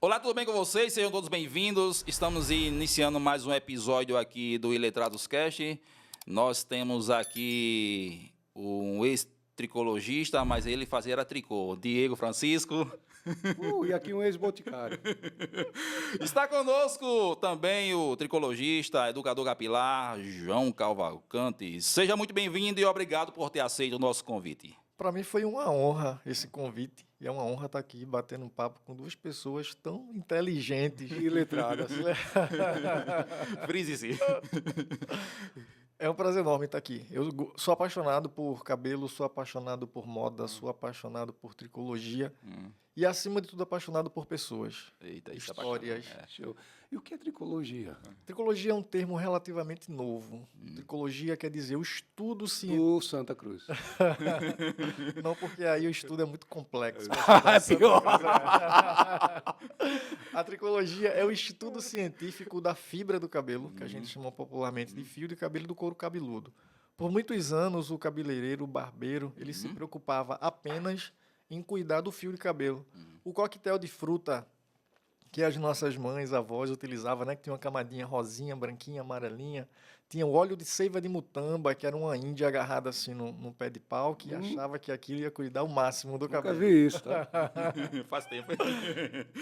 Olá, tudo bem com vocês? Sejam todos bem-vindos. Estamos iniciando mais um episódio aqui do Iletrados Cast. Nós temos aqui um ex-tricologista, mas ele fazia tricô, Diego Francisco. E aqui um ex-boticário. Está conosco também o tricologista, educador capilar, João Cavalcante. Seja muito bem-vindo e obrigado por ter aceito o nosso convite. Para mim foi uma honra esse convite. E é uma honra estar aqui batendo um papo com duas pessoas tão inteligentes E letradas. Frise-se. É um prazer enorme estar aqui. Eu sou apaixonado por cabelo, sou apaixonado por moda, sou apaixonado por tricologia e, acima de tudo, apaixonado por pessoas, Eita, isso é histórias. bacana. Show. E o que é tricologia? Tricologia é um termo relativamente novo. Tricologia quer dizer o estudo científico. Do Santa Cruz. Não, porque aí o estudo é muito complexo. Pior. A tricologia é o estudo científico da fibra do cabelo, que a gente chama popularmente de fio de cabelo do couro cabeludo. Por muitos anos, o cabeleireiro, o barbeiro, ele se preocupava apenas em cuidar do fio de cabelo. O coquetel de fruta que as nossas mães, avós utilizavam, né? Que tinha uma camadinha rosinha, branquinha, amarelinha. Tinha o óleo de seiva de mutamba, que era uma índia agarrada assim num pé de pau, que achava que aquilo ia cuidar o máximo do Nunca cabelo. vi isso, tá? Faz tempo.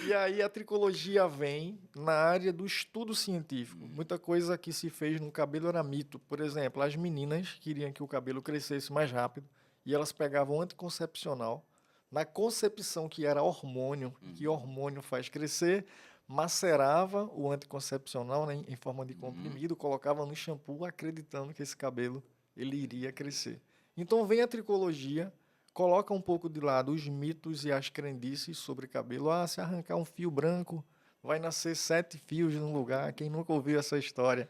E aí a tricologia vem na área do estudo científico. Muita coisa que se fez no cabelo era mito. Por exemplo, as meninas queriam que o cabelo crescesse mais rápido e elas pegavam anticoncepcional. Na concepção, que era hormônio, que hormônio faz crescer, macerava o anticoncepcional, né, em forma de comprimido, colocava no shampoo, acreditando que esse cabelo ele iria crescer. Então vem a tricologia, coloca um pouco de lado os mitos e as crendices sobre cabelo. Ah, se arrancar um fio branco, vai nascer 7 fios num lugar. Quem nunca ouviu essa história?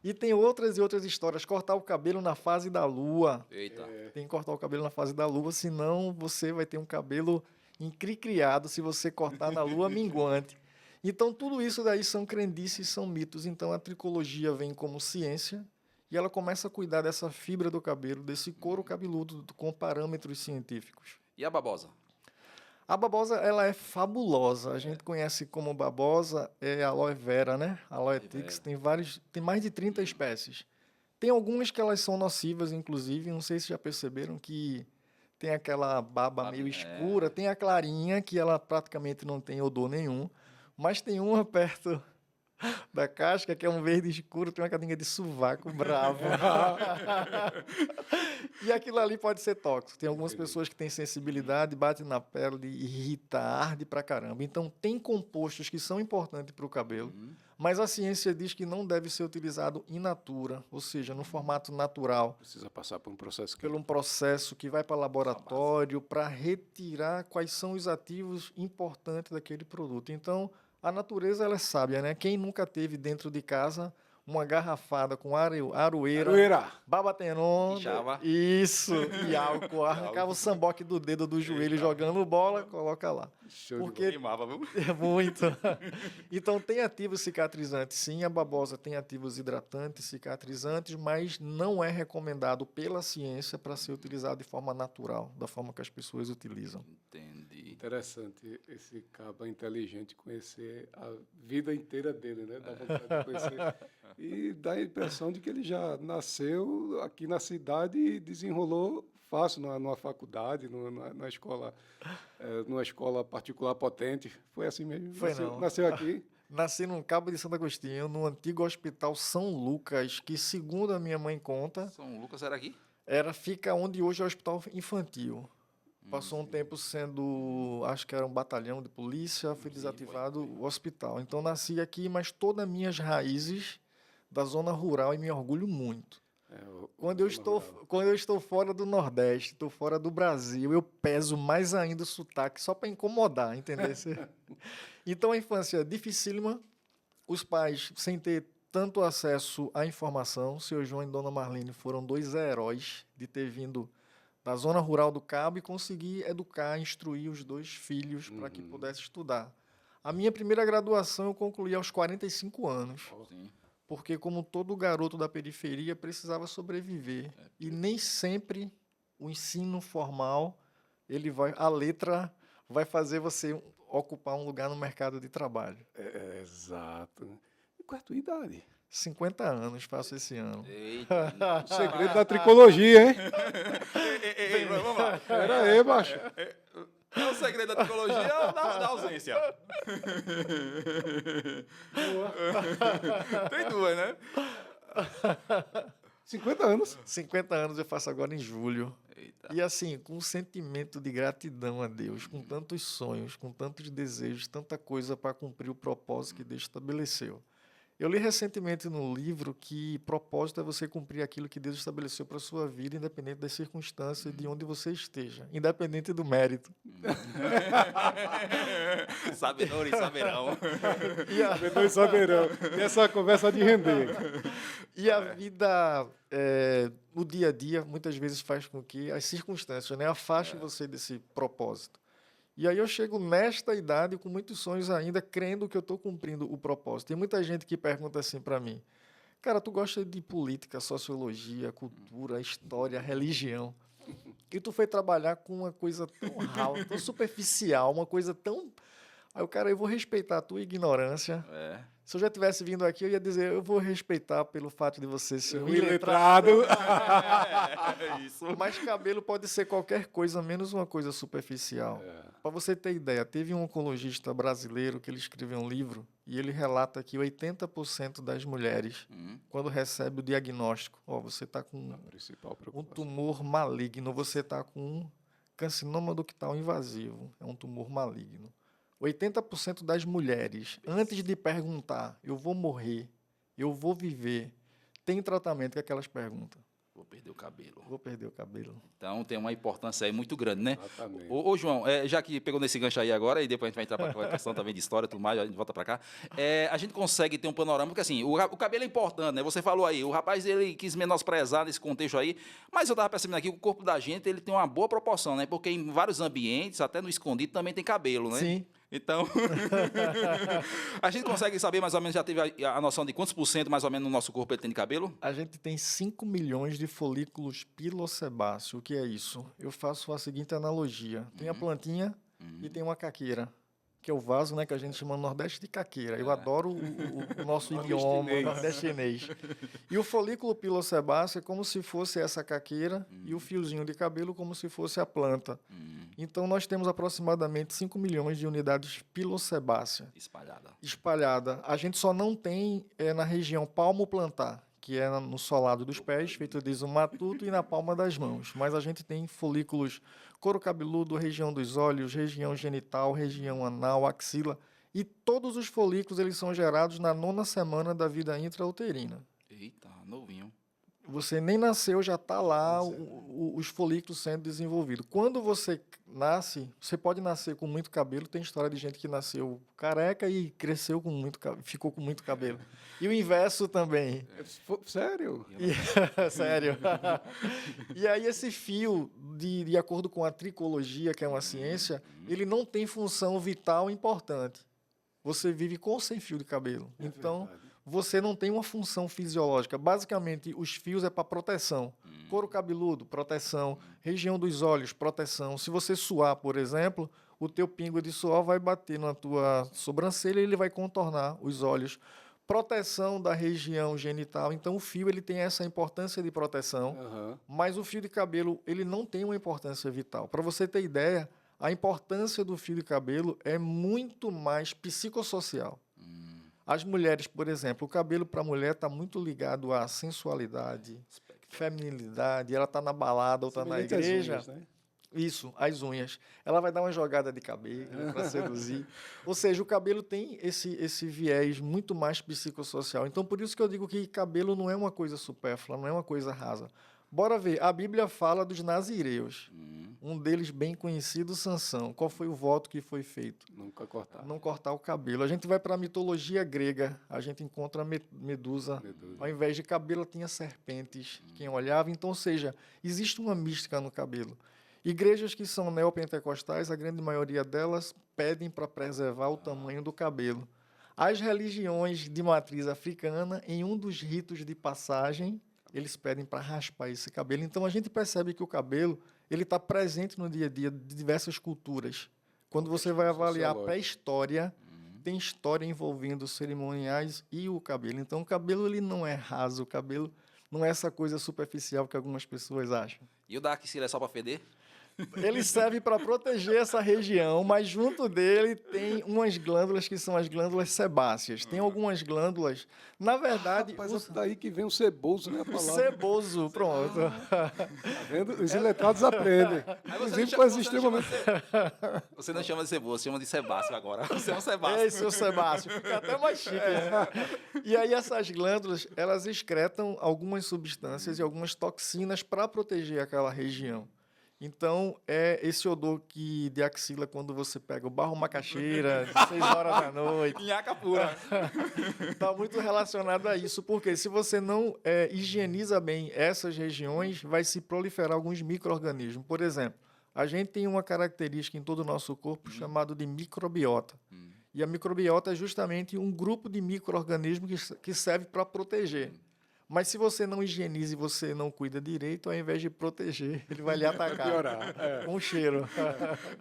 E tem outras e outras histórias. Cortar o cabelo na fase da lua. Eita. Tem que cortar o cabelo na fase da lua, senão você vai ter um cabelo encricriado se você cortar na lua minguante. Então, tudo isso daí são crendices, são mitos. Então, a tricologia vem como ciência e ela começa a cuidar dessa fibra do cabelo, desse couro cabeludo, com parâmetros científicos. E a babosa? A babosa, ela é fabulosa. A gente conhece como babosa, é aloe vera, né? Aloe tix, tem mais de 30 espécies. Tem algumas que elas são nocivas, inclusive, não sei se já perceberam que tem aquela baba meio escura, tem a clarinha, que ela praticamente não tem odor nenhum, mas tem uma perto da casca, que é um verde escuro, tem uma cadinha de sovaco bravo. E aquilo ali pode ser tóxico. Tem algumas pessoas que têm sensibilidade, bate na pele, irrita, arde pra caramba. Então, tem compostos que são importantes para o cabelo, mas a ciência diz que não deve ser utilizado in natura, ou seja, no formato natural, Precisa passar por um processo por um processo que vai para laboratório para retirar quais são os ativos importantes daquele produto. Então, a natureza ela é sábia, né? Quem nunca teve dentro de casa uma garrafada com aroeira, babatenon, Inchava. isso, e álcool, arrancava o samboque do dedo do joelho jogando bola, coloca lá. Show de Porque Queimava, viu? é muito. Então, tem ativos cicatrizantes. Sim, a babosa tem ativos hidratantes, cicatrizantes, mas não é recomendado pela ciência para ser utilizado de forma natural, da forma que as pessoas utilizam. Entendi. Interessante esse cabo inteligente conhecer a vida inteira dele, né? Dá vontade de conhecer. E dá a impressão de que ele já nasceu aqui na cidade e desenrolou fácil numa faculdade, numa escola particular potente. Foi assim mesmo? Foi não. Nasceu aqui. Nasci num Cabo de Santo Agostinho, no antigo Hospital São Lucas, que, segundo a minha mãe conta, São Lucas era aqui? fica onde hoje é o Hospital Infantil. Passou um tempo sendo, acho que era um batalhão de polícia, foi desativado o hospital. Então, nasci aqui, mas todas as minhas raízes da zona rural e me orgulho muito. Quando eu estou fora do Nordeste, estou fora do Brasil, eu peso mais ainda o sotaque só para incomodar, entendeu? Então, a infância é dificílima, os pais, sem ter tanto acesso à informação, seu João e Dona Marlene foram 2 heróis de ter vindo da zona rural do Cabo e conseguir educar, instruir os 2 filhos para que pudessem estudar. A minha primeira graduação eu concluí aos 45 anos. Sim. Porque, como todo garoto da periferia, precisava sobreviver. E nem sempre o ensino formal, a letra vai fazer você ocupar um lugar no mercado de trabalho. Exato. E qual é a tua idade? 50 anos faço esse ano. Eita. O segredo da tricologia, hein? Ei, vamos lá. Pera aí, macho. É o segredo da psicologia ou da ausência? Tem duas, né? 50 anos. 50 anos eu faço agora em julho. Eita. E assim, com um sentimento de gratidão a Deus, com tantos sonhos, com tantos desejos, tanta coisa para cumprir o propósito que Deus estabeleceu. Eu li recentemente no livro que propósito é você cumprir aquilo que Deus estabeleceu para a sua vida, independente das circunstâncias, de onde você esteja, independente do mérito. Sabedores saberão. Dois saberão. E essa conversa de render. E a vida, no dia a dia, muitas vezes faz com que as circunstâncias, né, afastem você desse propósito. E aí eu chego nesta idade com muitos sonhos ainda, crendo que eu estou cumprindo o propósito. Tem muita gente que pergunta assim para mim, cara, tu gosta de política, sociologia, cultura, história, religião, e tu foi trabalhar com uma coisa tão rala, tão superficial, uma coisa tão... Aí o cara, eu vou respeitar a tua ignorância. É. Se eu já tivesse vindo aqui, eu ia dizer, eu vou respeitar pelo fato de você ser um Iletrado. Isso. Mas cabelo pode ser qualquer coisa, menos uma coisa superficial. Para você ter ideia, teve um oncologista brasileiro que ele escreveu um livro e ele relata que 80% das mulheres, quando recebe o diagnóstico, você está com Principal um preocupação. tumor maligno, você está com um carcinoma ductal invasivo, é um tumor maligno. 80% das mulheres, antes de perguntar, eu vou morrer, eu vou viver, tem tratamento que elas perguntam. Vou perder o cabelo. Vou perder o cabelo. Então tem uma importância aí muito grande, né? Exatamente. Ô, João, já que pegou nesse gancho aí agora, e depois a gente vai entrar para a questão também de história e tudo mais, a gente volta para cá, a gente consegue ter um panorama, porque assim, o cabelo é importante, né? Você falou aí, o rapaz ele quis menosprezar nesse contexto aí, mas eu estava percebendo aqui que o corpo da gente ele tem uma boa proporção, né? Porque em vários ambientes, até no escondido, também tem cabelo, né? Sim. Então, a gente consegue saber mais ou menos, já teve a noção de quantos por cento mais ou menos no nosso corpo ele tem de cabelo? A gente tem 5 milhões de folículos pilosebáceos. O que é isso? Eu faço a seguinte analogia. Tem a plantinha e tem uma caqueira, que é o vaso, né, que a gente chama no Nordeste de caqueira. Eu adoro o nosso idioma nordestinês. E o folículo pilosebáceo é como se fosse essa caqueira e o fiozinho de cabelo como se fosse a planta. Então, nós temos aproximadamente 5 milhões de unidades pilosebáceas espalhada. A gente só não tem na região palmo-plantar, que é no solado dos pés, feito de matuto, e na palma das mãos. Mas a gente tem folículos couro cabeludo, região dos olhos, região genital, região anal, axila. E todos os folículos eles são gerados na 9ª semana da vida intrauterina. Eita, novinho. Você nem nasceu, já está lá os folículos sendo desenvolvidos. Quando você nasce, você pode nascer com muito cabelo. Tem história de gente que nasceu careca e cresceu com muito ficou com muito cabelo. E o inverso também. Sério? Sério. E aí esse fio, de acordo com a tricologia, que é uma ciência, ele não tem função vital importante. Você vive com ou sem fio de cabelo. Então, você não tem uma função fisiológica. Basicamente, os fios é para proteção. Couro cabeludo, proteção. Região dos olhos, proteção. Se você suar, por exemplo, o teu pingo de suor vai bater na tua sobrancelha e ele vai contornar os olhos. Proteção da região genital. Então, o fio ele tem essa importância de proteção, mas o fio de cabelo ele não tem uma importância vital. Para você ter ideia, a importância do fio de cabelo é muito mais psicossocial. As mulheres, por exemplo, o cabelo para a mulher está muito ligado à sensualidade, feminilidade. Ela está na balada ou está na igreja. As unhas, né? Isso, as unhas. Ela vai dar uma jogada de cabelo para seduzir. Ou seja, o cabelo tem esse viés muito mais psicossocial. Então, por isso que eu digo que cabelo não é uma coisa supérflua, não é uma coisa rasa. Bora ver, a Bíblia fala dos nazireus. Um deles bem conhecido, Sansão. Qual foi o voto que foi feito? Nunca cortar. Não cortar o cabelo. A gente vai para a mitologia grega, a gente encontra a Medusa. Ao invés de cabelo, tinha serpentes. Quem olhava, então, ou seja, existe uma mística no cabelo. Igrejas que são neopentecostais, a grande maioria delas pedem para preservar o tamanho do cabelo. As religiões de matriz africana, em um dos ritos de passagem, eles pedem para raspar esse cabelo. Então, a gente percebe que o cabelo ele está presente no dia a dia de diversas culturas. Quando você vai avaliar a sociológico. pré-história, tem história envolvendo os cerimoniais e o cabelo. Então, o cabelo ele não é raso, o cabelo não é essa coisa superficial que algumas pessoas acham. E o da axila é só para feder? Ele serve para proteger essa região, mas junto dele tem umas glândulas que são as glândulas sebáceas. Tem algumas glândulas, na verdade, Rapaz, é daí que vem o ceboso, né? A o palavra. seboso, pronto. Tá vendo? Os iletrados aprendem. Aí Inclusive coisas extremamente. Você não chama de ceboso, você chama de sebáceo agora. Você é um sebáceo. Ei, seu Sebástio, fica até mais chique. Né? E aí essas glândulas, elas excretam algumas substâncias e algumas toxinas para proteger aquela região. Então, é esse odor de axila quando você pega o barro macaxeira, de 6 horas da noite, Nhaca pura. está muito relacionado a isso, porque se você não higieniza bem essas regiões, vai se proliferar alguns micro-organismos. Por exemplo, a gente tem uma característica em todo o nosso corpo chamado de microbiota. E a microbiota é justamente um grupo de micro-organismos que serve para proteger. Mas se você não higieniza e você não cuida direito, ao invés de proteger, ele vai lhe atacar. Piorar. Com cheiro.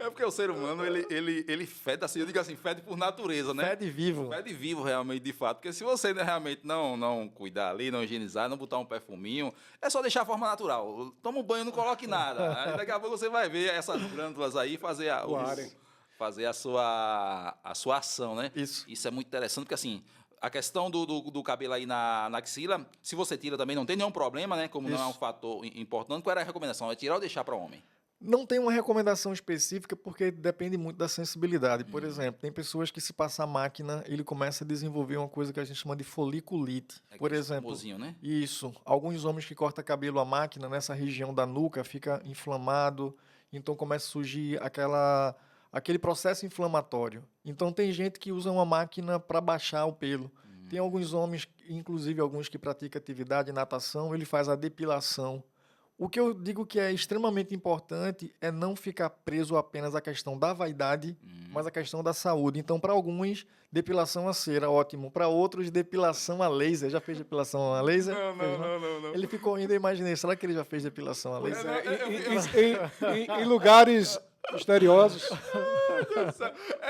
É porque o ser humano, ele fede assim, eu digo assim, fede por natureza, né? Fede vivo. Fede vivo, realmente, de fato. Porque se você realmente não cuidar ali, não higienizar, não botar um perfuminho, é só deixar a forma natural. Toma um banho, não coloque nada. Aí daqui a pouco você vai ver essas glândulas aí fazer a sua ação, né? Isso é muito interessante, porque assim, a questão do cabelo aí na axila, se você tira também, não tem nenhum problema, né? Como não é um fator importante, qual era a recomendação? É tirar ou deixar para homem? Não tem uma recomendação específica porque depende muito da sensibilidade. Por exemplo, tem pessoas que se passar a máquina, ele começa a desenvolver uma coisa que a gente chama de foliculite. Por exemplo, famosinho, né? isso. Alguns homens que cortam cabelo à máquina, nessa região da nuca, fica inflamado, então começa a surgir aquele processo inflamatório. Então tem gente que usa uma máquina para baixar o pelo. Tem alguns homens, inclusive alguns que praticam atividade, natação, ele faz a depilação. O que eu digo que é extremamente importante é não ficar preso apenas à questão da vaidade, mas à questão da saúde. Então, para alguns, depilação a cera, ótimo. Para outros, depilação a laser. Já fez depilação a laser? Não. Ele ficou ainda, imaginei, será que ele já fez depilação a laser? Em lugares misteriosos.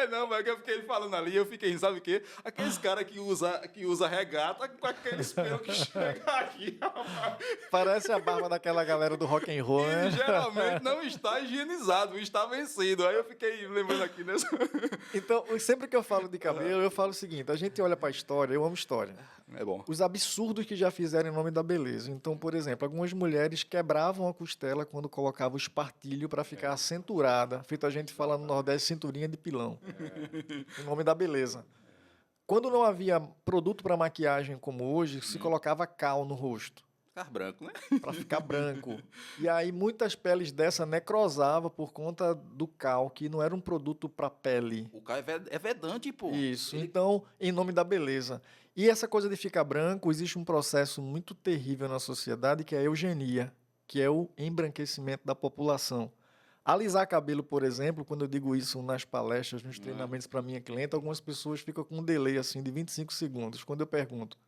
Não, mas eu fiquei falando ali, eu fiquei, sabe o quê? Aqueles caras que usa regata com aqueles pelos que chega aqui, rapaz. Parece a barba daquela galera do rock and roll, né? E geralmente não está higienizado, está vencido. Aí eu fiquei lembrando aqui nessa... Então, sempre que eu falo de cabelo, eu falo o seguinte, a gente olha para a história, eu amo história. É bom. Os absurdos que já fizeram em nome da beleza. Então, por exemplo, algumas mulheres quebravam a costela quando colocavam o espartilho para ficar acinturada, feito a gente fala no Nordeste, cinturinha de pilão, em nome da beleza. Quando não havia produto para maquiagem como hoje, se colocava cal no rosto. Ficar branco, né? Para ficar branco. E aí muitas peles dessa necrosavam por conta do cal, que não era um produto para pele. O cal é vedante, pô. Isso. Então, em nome da beleza. E essa coisa de ficar branco, existe um processo muito terrível na sociedade, que é a eugenia, que é o embranquecimento da população. Alisar cabelo, por exemplo, quando eu digo isso nas palestras, nos treinamentos para minha cliente, algumas pessoas ficam com um delay assim de 25 segundos. Quando eu pergunto,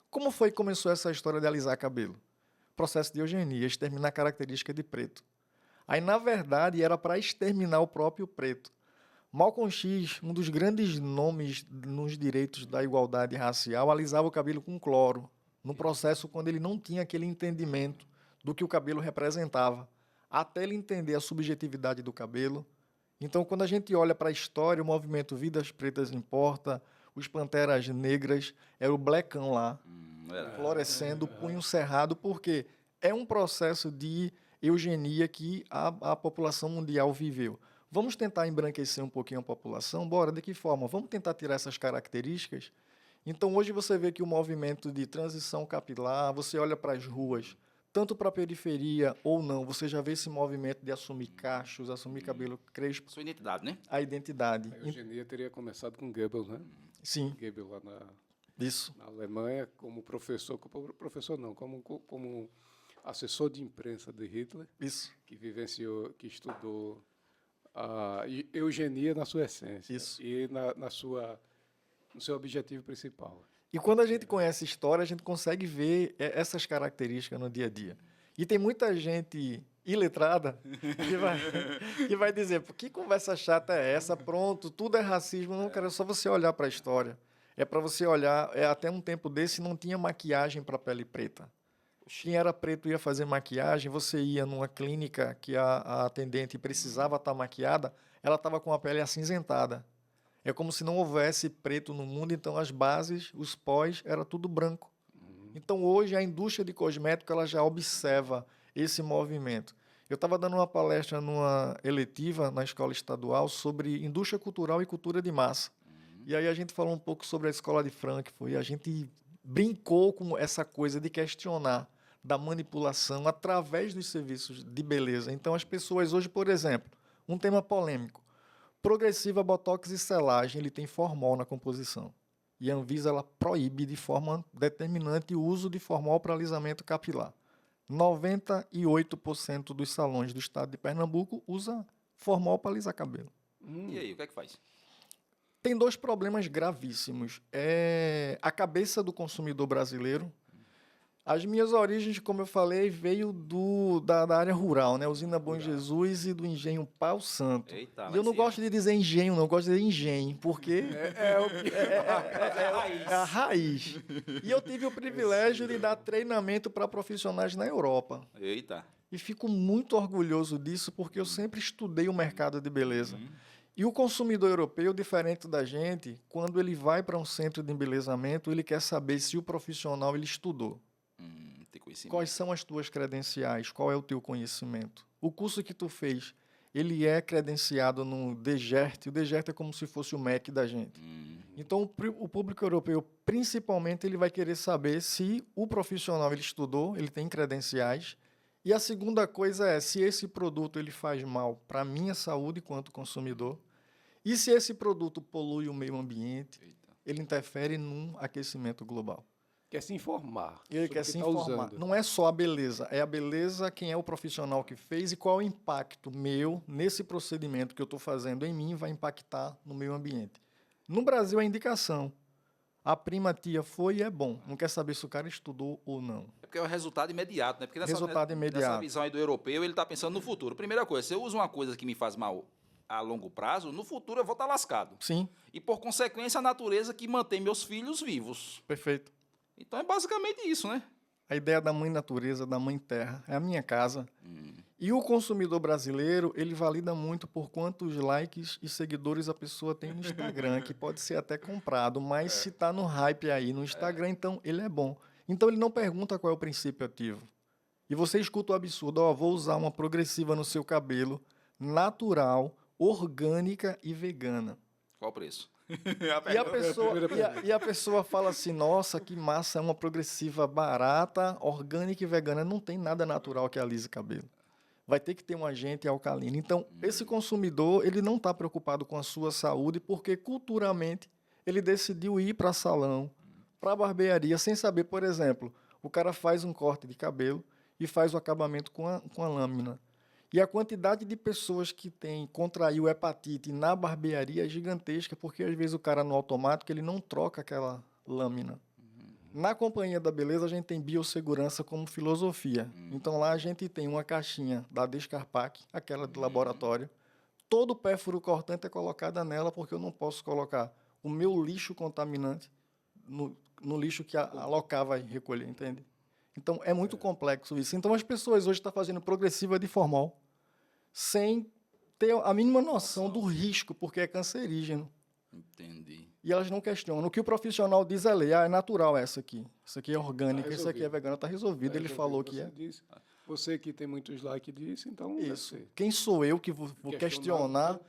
como foi que começou essa história de alisar cabelo? Processo de eugenia, exterminar a característica de preto. Aí, na verdade, era para exterminar o próprio preto. Malcolm X, um dos grandes nomes nos direitos da igualdade racial, alisava o cabelo com cloro, no processo quando ele não tinha aquele entendimento do que o cabelo representava, até ele entender a subjetividade do cabelo. Então, quando a gente olha para a história, o movimento Vidas Pretas Importa, os Panteras Negras, era o Blackão lá, florescendo, punho cerrado, porque é um processo de eugenia que a população mundial viveu. Vamos tentar embranquecer um pouquinho a população? Bora, de que forma? Vamos tentar tirar essas características? Então, hoje você vê que o movimento de transição capilar, você olha para as ruas, tanto para a periferia ou não, você já vê esse movimento de assumir cachos, assumir cabelo crespo. Sua identidade, né? A identidade. A eugenia teria começado com Goebbels, né? Sim. Goebbels lá Isso. na Alemanha, como professor não, como assessor de imprensa de Hitler, Isso. que vivenciou, que estudou a eugenia na sua essência. Isso. E no seu objetivo principal. E quando a gente conhece história, a gente consegue ver essas características no dia a dia. E tem muita gente iletrada que vai dizer, que conversa chata é essa? Pronto, tudo é racismo. Não, cara, é só você olhar para a história. É para você olhar, até um tempo desse não tinha maquiagem para pele preta. Quem era preto ia fazer maquiagem, você ia numa clínica que a atendente precisava estar maquiada, ela estava com a pele acinzentada. É como se não houvesse preto no mundo, então as bases, os pós, era tudo branco. Então hoje a indústria de cosmético ela já observa esse movimento. Eu estava dando uma palestra numa eletiva na escola estadual sobre indústria cultural e cultura de massa. E aí a gente falou um pouco sobre a escola de Frankfurt e a gente brincou com essa coisa de questionar da manipulação através dos serviços de beleza. Então as pessoas hoje, por exemplo, um tema polêmico, progressiva, botox e selagem, ele tem formol na composição. E a Anvisa ela proíbe de forma determinante o uso de formol para alisamento capilar. 98% dos salões do estado de Pernambuco usa formol para alisar cabelo. E aí, o que é que faz? Tem dois problemas gravíssimos. A cabeça do consumidor brasileiro. As minhas origens, como eu falei, veio da área rural, né? Usina Bom Jesus e do engenho Pau Santo. Eita, e eu não gosto de dizer engenho, não. Eu gosto de dizer engenho, porque é a raiz. E eu tive o privilégio de dar treinamento para profissionais na Europa. Eita. E fico muito orgulhoso disso, porque eu sempre estudei o mercado de beleza. E o consumidor europeu, diferente da gente, quando ele vai para um centro de embelezamento, ele quer saber se o profissional ele estudou. Tem conhecimento. Quais são as tuas credenciais? Qual é o teu conhecimento? O curso que tu fez, ele é credenciado no DGERT. O DGERT é como se fosse o MEC da gente. Então, o público europeu, principalmente, ele vai querer saber se o profissional ele estudou, ele tem credenciais. E a segunda coisa é se esse produto ele faz mal para a minha saúde enquanto consumidor e se esse produto polui o meio ambiente, ele interfere num aquecimento global. Quer se informar. Ele quer se informar. Não é só a beleza, é a beleza, quem é o profissional que fez e qual o impacto meu nesse procedimento que eu estou fazendo em mim vai impactar no meio ambiente. No Brasil, a indicação. A prima tia foi e é bom. Não quer saber se o cara estudou ou não. É porque é o resultado imediato, né? Porque Resultado imediato. Nessa visão aí do europeu, ele está pensando no futuro. Primeira coisa, se eu uso uma coisa que me faz mal a longo prazo, no futuro eu vou estar lascado. Sim. E, por consequência, a natureza que mantém meus filhos vivos. Perfeito. Então, é basicamente isso, né? A ideia da mãe natureza, da mãe terra, é a minha casa. E o consumidor brasileiro, ele valida muito por quantos likes e seguidores a pessoa tem no Instagram, que pode ser até comprado, mas se está no hype aí no Instagram, então ele é bom. Então ele não pergunta qual é o princípio ativo. E você escuta o absurdo, vou usar uma progressiva no seu cabelo, natural, orgânica e vegana. Qual o preço? E a pessoa fala assim, nossa, que massa, é uma progressiva barata, orgânica e vegana. Não tem nada natural que alise cabelo. Vai ter que ter um agente alcalino. Então, esse consumidor, ele não está preocupado com a sua saúde, porque culturalmente ele decidiu ir para salão, para barbearia, sem saber, por exemplo, o cara faz um corte de cabelo e faz o acabamento com a lâmina. E a quantidade de pessoas que contraiu hepatite na barbearia é gigantesca, porque às vezes o cara no automático ele não troca aquela lâmina. Na Companhia da Beleza, a gente tem biossegurança como filosofia. Então lá a gente tem uma caixinha da Descarpac, aquela de laboratório. Todo pérfuro cortante é colocada nela, porque eu não posso colocar o meu lixo contaminante no lixo que a local vai recolher, entende? Então, é muito complexo isso. Então, as pessoas hoje estão fazendo progressiva de formol sem ter a mínima noção do risco, porque é cancerígeno. Entendi. E elas não questionam. O que o profissional diz é lei, é natural essa aqui. Isso aqui é orgânica, isso aqui é vegana, está resolvido. Ele falou que é. Você que tem muitos likes disso, então isso. Quem sou eu que vou questionar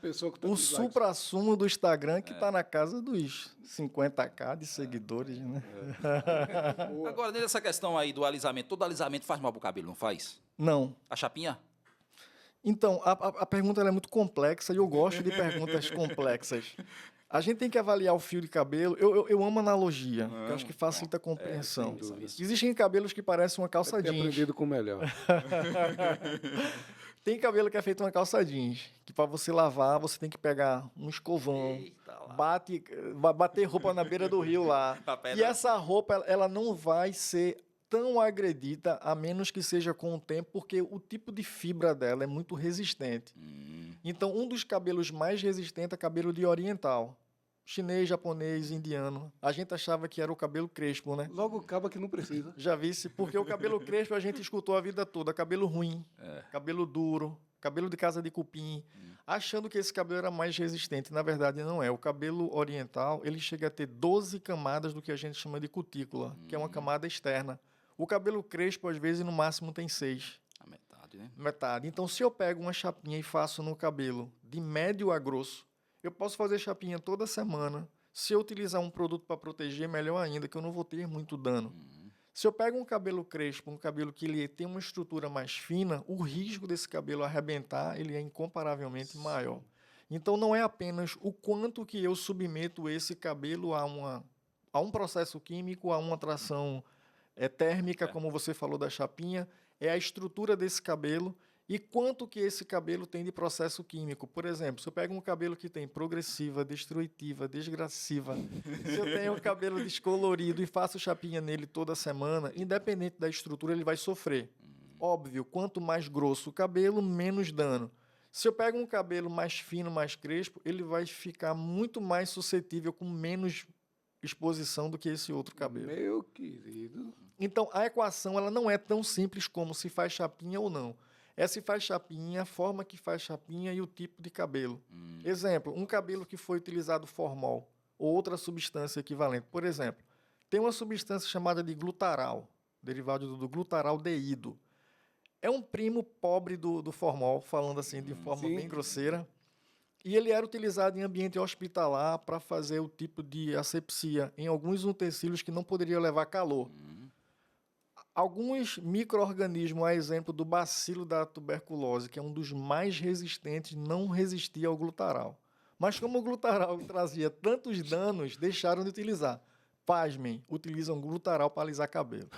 o suprassumo do Instagram que está na casa dos 50k de seguidores, né? Agora, nessa questão aí do alisamento, todo alisamento faz mal para o cabelo, não faz? Não. A chapinha? Então, a pergunta ela é muito complexa e eu gosto de perguntas complexas. A gente tem que avaliar o fio de cabelo. Eu amo analogia, que eu acho que facilita a compreensão. Existem cabelos que parecem uma calça jeans. Aprendido com o melhor. Tem cabelo que é feito uma calça jeans, que para você lavar, você tem que pegar um escovão, bater roupa na beira do rio lá. E essa roupa, ela não vai ser tão agredida, a menos que seja com o tempo, porque o tipo de fibra dela é muito resistente. Então, um dos cabelos mais resistentes é cabelo de oriental. Chinês, japonês, indiano. A gente achava que era o cabelo crespo, né? Logo acaba que não precisa. Já visse, porque o cabelo crespo a gente escutou a vida toda. Cabelo ruim, cabelo duro, cabelo de casa de cupim, achando que esse cabelo era mais resistente. Na verdade, não é. O cabelo oriental, ele chega a ter 12 camadas do que a gente chama de cutícula, que é uma camada externa. O cabelo crespo, às vezes, no máximo tem 6. A metade, né? Metade. Então, se eu pego uma chapinha e faço no cabelo de médio a grosso, eu posso fazer chapinha toda semana. Se eu utilizar um produto para proteger, melhor ainda, que eu não vou ter muito dano. Se eu pego um cabelo crespo, um cabelo que ele tem uma estrutura mais fina, o risco desse cabelo arrebentar, ele é incomparavelmente maior. Então, não é apenas o quanto que eu submeto esse cabelo a um processo químico, a uma atração térmica, como você falou da chapinha, é a estrutura desse cabelo e quanto que esse cabelo tem de processo químico. Por exemplo, se eu pego um cabelo que tem progressiva, destrutiva, desgressiva, se eu tenho um cabelo descolorido e faço chapinha nele toda semana, independente da estrutura, ele vai sofrer. Óbvio, quanto mais grosso o cabelo, menos dano. Se eu pego um cabelo mais fino, mais crespo, ele vai ficar muito mais suscetível com menos exposição do que esse outro cabelo. Meu querido. Então, a equação ela não é tão simples como se faz chapinha ou não. É se faz chapinha, a forma que faz chapinha e o tipo de cabelo. Exemplo, um cabelo que foi utilizado formol ou outra substância equivalente. Por exemplo, tem uma substância chamada de glutaral, derivado do glutaral-deído. É um primo pobre do formol, falando assim de forma Sim. bem grosseira. E ele era utilizado em ambiente hospitalar para fazer o tipo de asepsia em alguns utensílios que não poderiam levar calor. Alguns micro-organismos, a exemplo do bacilo da tuberculose, que é um dos mais resistentes, não resistia ao glutaral. Mas como o glutaral trazia tantos danos, deixaram de utilizar. Pasmem, utilizam glutaral para alisar cabelo.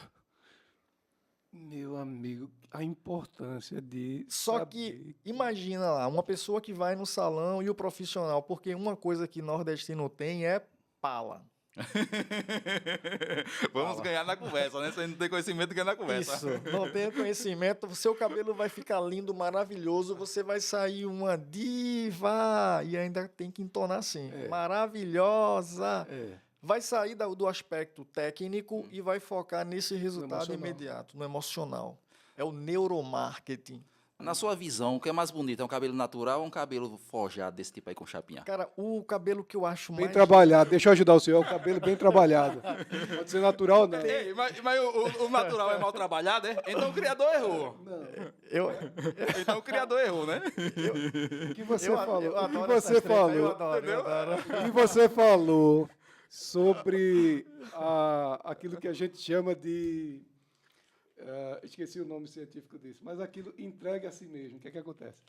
Meu amigo, a importância de Só saber que, imagina lá, uma pessoa que vai no salão e o profissional, porque uma coisa que nordestino tem é pala. Vamos ganhar na conversa, né? Se você não tem conhecimento, ganha na conversa. Isso, não tem conhecimento, o seu cabelo vai ficar lindo, maravilhoso, você vai sair uma diva e ainda tem que entonar assim, maravilhosa. Vai sair do aspecto técnico e vai focar nesse resultado emocional. imediato, no emocional. É o neuromarketing. Na sua visão, o que é mais bonito? É um cabelo natural ou um cabelo forjado desse tipo aí com chapinha? Cara, o cabelo que eu acho bem mais... trabalhado. Deixa eu ajudar o senhor. É o cabelo bem trabalhado. Pode ser natural ou não. Ei, mas o natural é mal trabalhado, é? Então o criador errou. Eu, Então o criador errou, né? O que você eu falou? O que adoro você essas tretas, eu falou? adoro, eu adoro. O que você falou sobre aquilo que a gente chama de... esqueci o nome científico disso, mas aquilo entregue a si mesmo. O que é que acontece?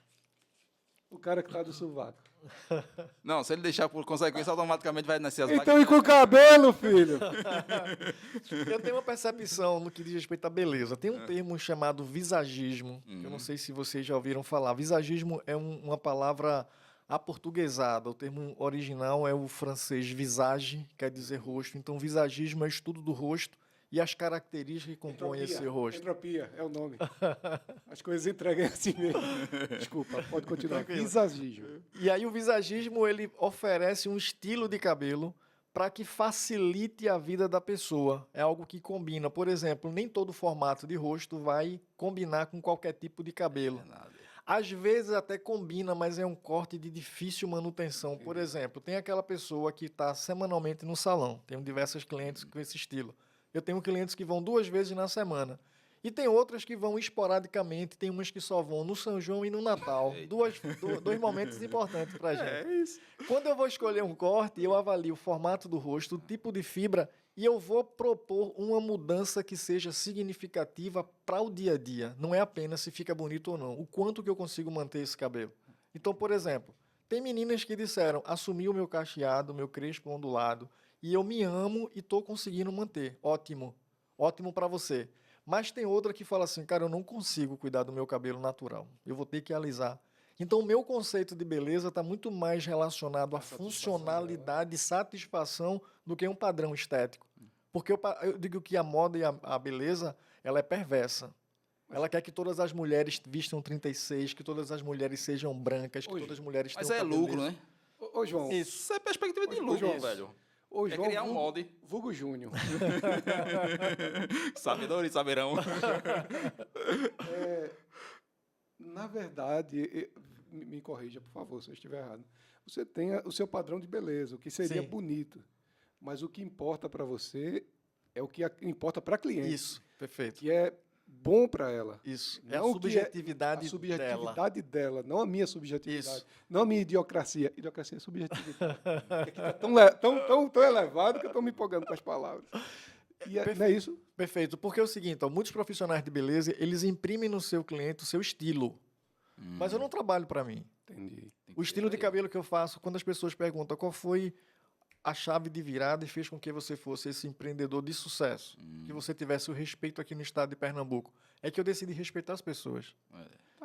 O cara que está do sovaco. Não, se ele deixar por consequência, automaticamente vai nascer as Então, e com o cabelo, filho? Eu tenho uma percepção no que diz respeito à beleza. Tem um termo chamado visagismo, que eu não sei se vocês já ouviram falar. Visagismo é uma palavra aportuguesada. O termo original é o francês visage, quer dizer rosto. Então, visagismo é o estudo do rosto e as características que compõem esse rosto. Entropia é o nome. As coisas entreguem assim mesmo. Desculpa, pode continuar. Tranquilo. Visagismo. E aí o visagismo ele oferece um estilo de cabelo para que facilite a vida da pessoa. É algo que combina. Por exemplo, nem todo formato de rosto vai combinar com qualquer tipo de cabelo. Às vezes até combina, mas é um corte de difícil manutenção. Por exemplo, tem aquela pessoa que está semanalmente no salão. Tenho diversos clientes com esse estilo. Eu tenho clientes que vão 2 vezes na semana. E tem outras que vão esporadicamente, tem umas que só vão no São João e no Natal. Dois momentos importantes para a gente. É isso. Quando eu vou escolher um corte, eu avalio o formato do rosto, o tipo de fibra, e eu vou propor uma mudança que seja significativa para o dia a dia. Não é apenas se fica bonito ou não, o quanto que eu consigo manter esse cabelo. Então, por exemplo, tem meninas que disseram, assumi o meu cacheado, o meu crespo ondulado, e eu me amo e estou conseguindo manter. Ótimo. Ótimo para você. Mas tem outra que fala assim, cara, eu não consigo cuidar do meu cabelo natural. Eu vou ter que alisar. Então, o meu conceito de beleza está muito mais relacionado à funcionalidade e satisfação do que um padrão estético. Porque eu digo que a moda e a beleza, ela é perversa. Ela quer que todas as mulheres vistam 36, que todas as mulheres sejam brancas, que Hoje. todas as mulheres Mas tenham é cabelo lucro, liso. né? Ô, João, Isso é perspectiva de Ô, lucro, João. velho. ô, É João criar um molde. Vulgo Júnior. Sabedores saberão. Na verdade, me corrija, por favor, se eu estiver errado. Você tem o seu padrão de beleza, o que seria Sim. bonito. Mas o que importa para você é o que importa para a cliente, Isso, perfeito. que é bom para ela. Isso. É a Não o que subjetividade a subjetividade dela, não a minha subjetividade, Isso. não a minha idiocracia. Idiocracia é subjetividade. Aqui está tão elevado que eu estou me empolgando com as palavras. E não é isso? Perfeito, porque é o seguinte, ó, muitos profissionais de beleza, eles imprimem no seu cliente o seu estilo. Mas eu não trabalho para mim. Entendi. O estilo de cabelo que eu faço, quando as pessoas perguntam qual foi a chave de virada e fez com que você fosse esse empreendedor de sucesso, que você tivesse o respeito aqui no estado de Pernambuco, é que eu decidi respeitar as pessoas.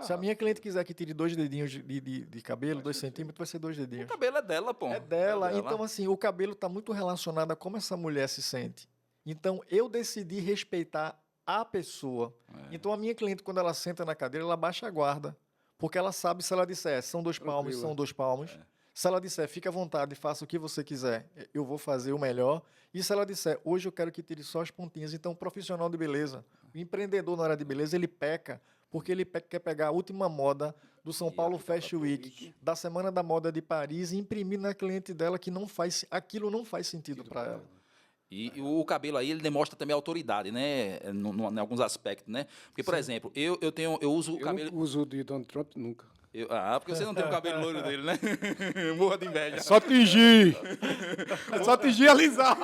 Se a minha cliente quiser que tire 2 dedinhos de cabelo, 2 centímetros, vai ser 2 O dedinhos. cabelo é dela, pô. É dela. Então, assim, o cabelo está muito relacionado a como essa mulher se sente. Então, eu decidi respeitar a pessoa. Então, a minha cliente, quando ela senta na cadeira, ela baixa a guarda. Porque ela sabe, se ela disser são 2 palmos, Tranquila. são 2 palmos. Se ela disser fica à vontade, faça o que você quiser, eu vou fazer o melhor. E se ela disser hoje eu quero que tire só as pontinhas, então o profissional de beleza, o empreendedor na área de beleza, ele peca porque ele quer pegar a última moda do São Paulo Fashion Week, da Semana da Moda de Paris e imprimir na cliente dela que aquilo não faz sentido para ela. E o cabelo aí, ele demonstra também autoridade, né? Em alguns aspectos, né? Porque, por exemplo, eu uso o Eu cabelo... não uso de Donald Trump nunca. porque você não tem o cabelo loiro dele, né? Morra de inveja. Só tingir! É só tingir e alisar!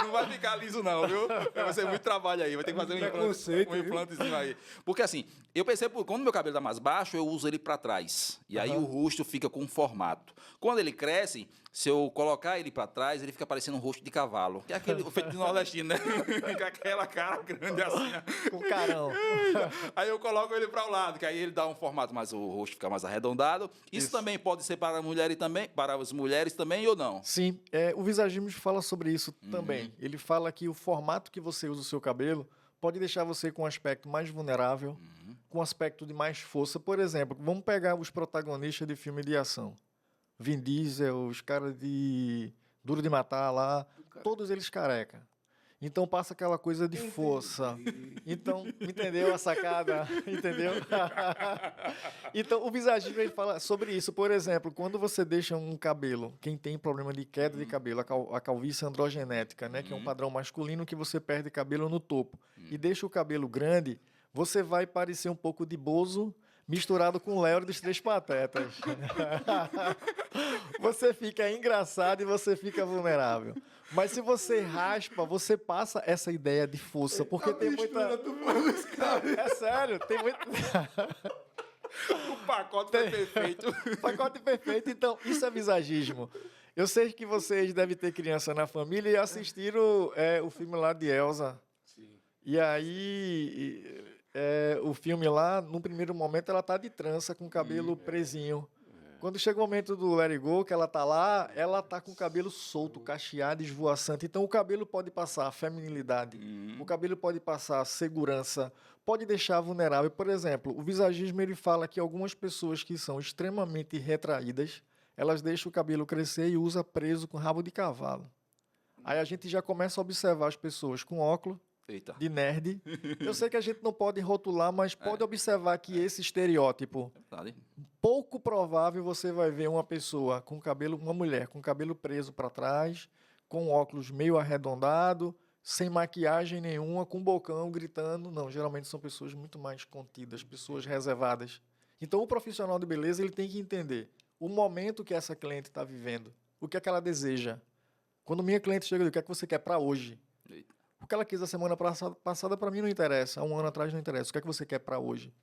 Não vai ficar liso, não, viu? Vai ser muito trabalho aí. Vai ter que fazer Preconceito, um implantezinho aí. Porque assim, eu percebo, quando meu cabelo tá mais baixo, eu uso ele para trás. E aí o rosto fica com um formato. Quando ele cresce, se eu colocar ele para trás, ele fica parecendo um rosto de cavalo. Que é aquele feito de nordestino, né? Com aquela cara grande assim. Com carão. Aí eu coloco ele para o lado, que aí ele dá um formato mais, o rosto fica mais arredondado. Isso também pode ser para as mulheres também ou não? Sim, o visagismo fala sobre isso também. Ele fala que o formato que você usa o seu cabelo pode deixar você com um aspecto mais vulnerável, com um aspecto de mais força. Por exemplo, vamos pegar os protagonistas de filme de ação. Vin Diesel, os caras de Duro de Matar lá, todos eles careca. Então passa aquela coisa de força. Então, entendeu a sacada? Entendeu? Então, o visagismo ele fala sobre isso. Por exemplo, quando você deixa um cabelo, quem tem problema de queda de cabelo, a calvície androgenética, né, que é um padrão masculino que você perde cabelo no topo, e deixa o cabelo grande, você vai parecer um pouco de Bozo misturado com o Léo dos Três Patetas. Você fica engraçado e você fica vulnerável. Mas se você raspa, você passa essa ideia de força, porque tem muita... É sério, tem muito... O pacote foi perfeito. Pacote perfeito. Então, isso é visagismo. Eu sei que vocês devem ter criança na família e assistiram o filme lá de Elsa. Sim. E aí, o filme lá, no primeiro momento, ela tá de trança, com o cabelo presinho. Quando chega o momento do Let It Go, que ela tá lá, ela tá com o cabelo solto, cacheado, esvoaçante. Então, o cabelo pode passar feminilidade, o cabelo pode passar segurança, pode deixar vulnerável. Por exemplo, o visagismo, ele fala que algumas pessoas que são extremamente retraídas, elas deixam o cabelo crescer e usam preso com rabo de cavalo. Aí a gente já começa a observar as pessoas com óculos, Eita. de nerd. Eu sei que a gente não pode rotular, mas pode observar que esse estereótipo, pouco provável você vai ver uma pessoa com cabelo, uma mulher com cabelo preso para trás, com óculos meio arredondado, sem maquiagem nenhuma, com bocão, gritando. Não, geralmente são pessoas muito mais contidas, pessoas reservadas. Então, o profissional de beleza ele tem que entender o momento que essa cliente está vivendo, o que é que ela deseja. Quando minha cliente chega, o que é que você quer para hoje? Eita. O que ela quis a semana passada para mim não interessa, há um ano atrás não interessa. O que é que você quer para hoje?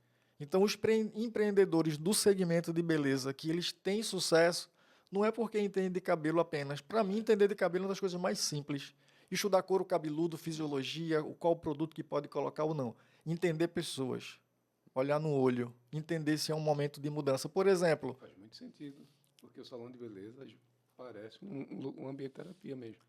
Então, os empreendedores do segmento de beleza, que eles têm sucesso, não é porque entendem de cabelo apenas. Para mim, entender de cabelo é uma das coisas mais simples. Estudar couro cabeludo, fisiologia, qual produto que pode colocar ou não. Entender pessoas, olhar no olho, entender se é um momento de mudança. Por exemplo... Faz muito sentido, porque o salão de beleza Parece um ambiente de terapia mesmo.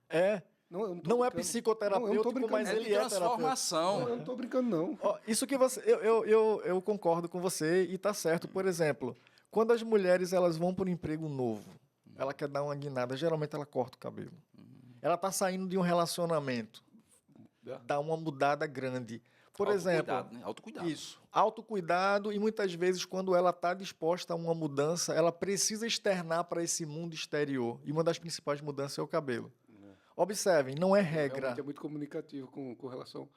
Não, eu tô Não é brincando. Não, eu não tô psicoterapêutico, brincando. mas É de ele é terapêutico. transformação. Não, eu não estou brincando, não. Ó, isso que você, eu concordo com você e tá certo. Por exemplo, quando as mulheres elas vão para um emprego novo, ela quer dar uma guinada, geralmente ela corta o cabelo. Ela tá saindo de um relacionamento, dá uma mudada grande. Por exemplo, Autocuidado, né? Autocuidado. isso, autocuidado e muitas vezes quando ela está disposta a uma mudança, ela precisa externar para esse mundo exterior. E uma das principais mudanças é o cabelo. Observem, não é regra. Realmente é muito comunicativo com relação...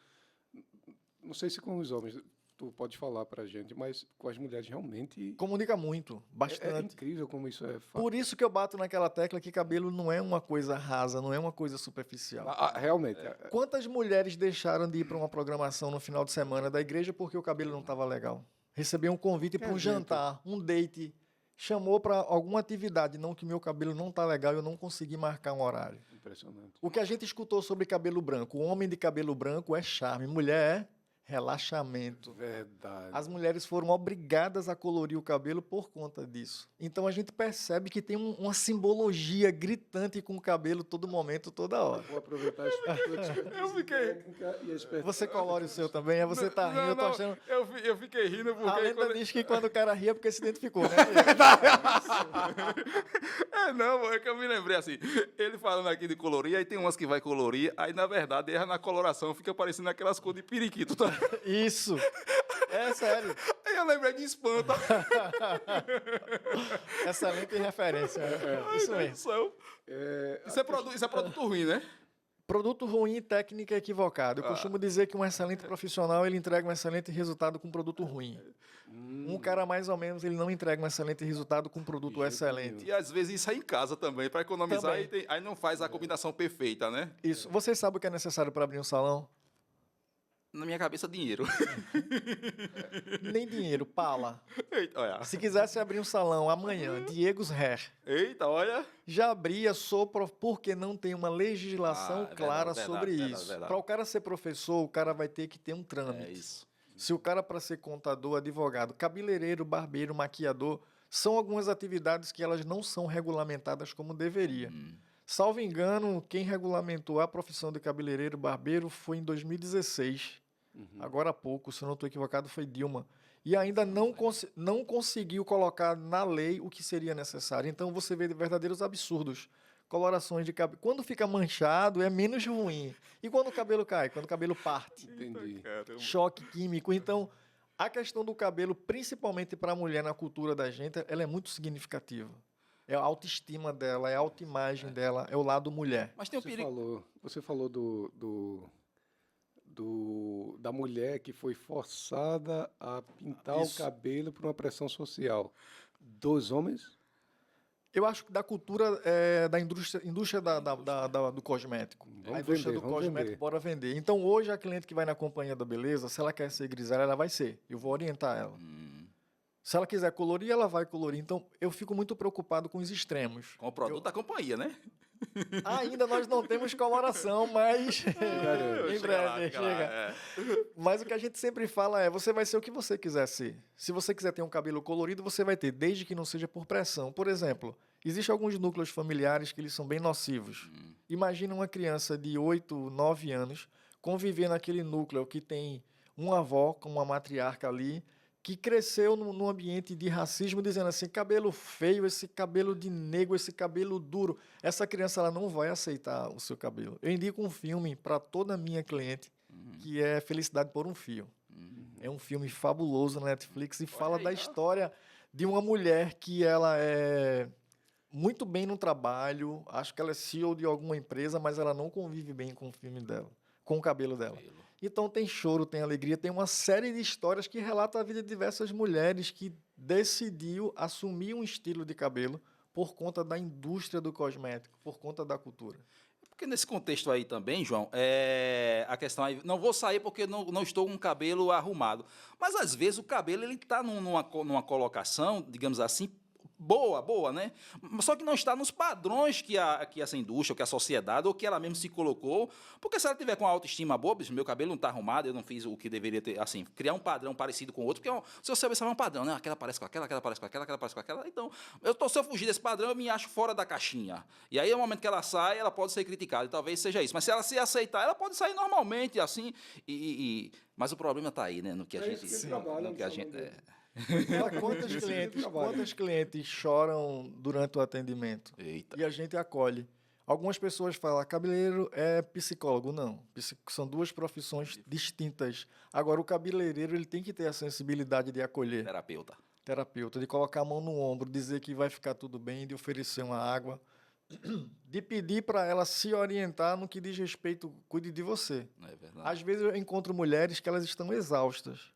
Não sei se com os homens tu pode falar para a gente, mas com as mulheres realmente... Comunica muito, É bastante. incrível como isso é... Por isso que eu bato naquela tecla que cabelo não é uma coisa rasa, não é uma coisa superficial. Realmente. Quantas mulheres deixaram de ir para uma programação no final de semana da igreja porque o cabelo não estava legal? Recebeu um convite para um evento. jantar, um date, chamou para alguma atividade, não que meu cabelo não está legal, eu não consegui marcar um horário. Impressionante. O que a gente escutou sobre cabelo branco, o homem de cabelo branco é charme, mulher é relaxamento. Verdade. As mulheres foram obrigadas a colorir o cabelo por conta disso. Então a gente percebe que tem uma simbologia gritante com o cabelo todo momento, toda hora. Vou aproveitar a tua expertise técnica e a expertise... Você colore o seu também, é você tá rindo, eu tô achando. Eu fiquei rindo porque... A lenda diz que quando o cara ria é porque se identificou, né? Não, é que eu me lembrei assim, ele falando aqui de colorir, aí tem umas que vai colorir, aí na verdade erra na coloração, fica parecendo aquelas cores de periquito, tá? Isso. É sério. Aí eu lembrei de espanta. Excelente referência. Isso mesmo. Isso é produto ruim, né? Produto ruim, técnica equivocada. Eu costumo dizer que um excelente profissional ele entrega um excelente resultado com produto ruim. Um cara mais ou menos ele não entrega um excelente resultado com produto excelente. E às vezes isso aí em casa também, para economizar, Também. aí não faz a combinação perfeita, né? Isso. Você sabe o que é necessário para abrir um salão? Na minha cabeça, dinheiro. Nem dinheiro, pala. Eita, olha. Se quisesse abrir um salão amanhã, Diego's Hair, Eita, olha. já abria porque não tem uma legislação Ah, é clara verdade, sobre verdade, isso. verdade. Para o cara ser professor, o cara vai ter que ter um trâmite. É isso. Se o cara para ser contador, advogado, cabeleireiro, barbeiro, maquiador, são algumas atividades que elas não são regulamentadas como deveria. Salvo engano, quem regulamentou a profissão de cabeleireiro, barbeiro foi em 2016. Agora há pouco, se eu não estou equivocado, foi Dilma. E ainda não conseguiu colocar na lei o que seria necessário. Então você vê verdadeiros absurdos. Colorações de cabelo. Quando fica manchado, é menos ruim. E quando o cabelo cai? Quando o cabelo parte? Entendi. Choque químico. Então, a questão do cabelo, principalmente para a mulher na cultura da gente, ela é muito significativa. É a autoestima dela, é a autoimagem dela, é o lado mulher. Mas tem um perigo. Você falou da mulher que foi forçada a pintar Isso. o cabelo por uma pressão social. Dos homens? Eu acho que da cultura da indústria do cosmético. A indústria do cosmético, bora vender. Então, hoje, a cliente que vai na companhia da beleza, se ela quer ser grisalha, ela vai ser. Eu vou orientar ela. Se ela quiser colorir, ela vai colorir. Então, eu fico muito preocupado com os extremos. Com o produto da companhia, né? Ainda nós não temos coloração, mas em breve chega. Mas o que a gente sempre fala é, você vai ser o que você quiser ser. Se você quiser ter um cabelo colorido, você vai ter, desde que não seja por pressão. Por exemplo, existem alguns núcleos familiares que eles são bem nocivos. Imagina uma criança de 8, 9 anos conviver naquele núcleo que tem uma avó com uma matriarca ali, que cresceu num ambiente de racismo, dizendo assim, cabelo feio, esse cabelo de negro, esse cabelo duro. Essa criança ela não vai aceitar o seu cabelo. Eu indico um filme para toda a minha cliente, que é Felicidade por um Fio. É um filme fabuloso na Netflix e fala da história de uma mulher que ela é muito bem no trabalho, acho que ela é CEO de alguma empresa, mas ela não convive bem com o filme dela, com o cabelo dela. Então tem choro, tem alegria, tem uma série de histórias que relatam a vida de diversas mulheres que decidiu assumir um estilo de cabelo por conta da indústria do cosmético, por conta da cultura. Porque nesse contexto aí também, João, a questão aí, não vou sair porque não estou com o cabelo arrumado. Mas às vezes o cabelo ele está numa colocação, digamos assim, boa, né? Só que não está nos padrões que essa indústria, ou que a sociedade, ou que ela mesmo se colocou. Porque se ela tiver com a autoestima boa, bicho, meu cabelo não está arrumado, eu não fiz o que deveria ter, assim, criar um padrão parecido com o outro, porque se você observar um padrão, né? Aquela parece com aquela, aquela parece com aquela, aquela parece com aquela. Então, se eu fugir desse padrão, eu me acho fora da caixinha. E aí, no momento que ela sai, ela pode ser criticada, e talvez seja isso. Mas se ela se aceitar, ela pode sair normalmente, assim, mas o problema está aí, né? No que a gente... isso que ele trabalha no que a no gente salão dele. Quantas clientes choram durante o atendimento? Eita. E a gente acolhe. Algumas pessoas falam, cabeleireiro é psicólogo. Não, são duas profissões distintas. Agora, o cabeleireiro ele tem que ter a sensibilidade de acolher. Terapeuta, de colocar a mão no ombro, dizer que vai ficar tudo bem, de oferecer uma água, de pedir para ela se orientar no que diz respeito, cuide de você. É verdade. Às vezes eu encontro mulheres que elas estão exaustas.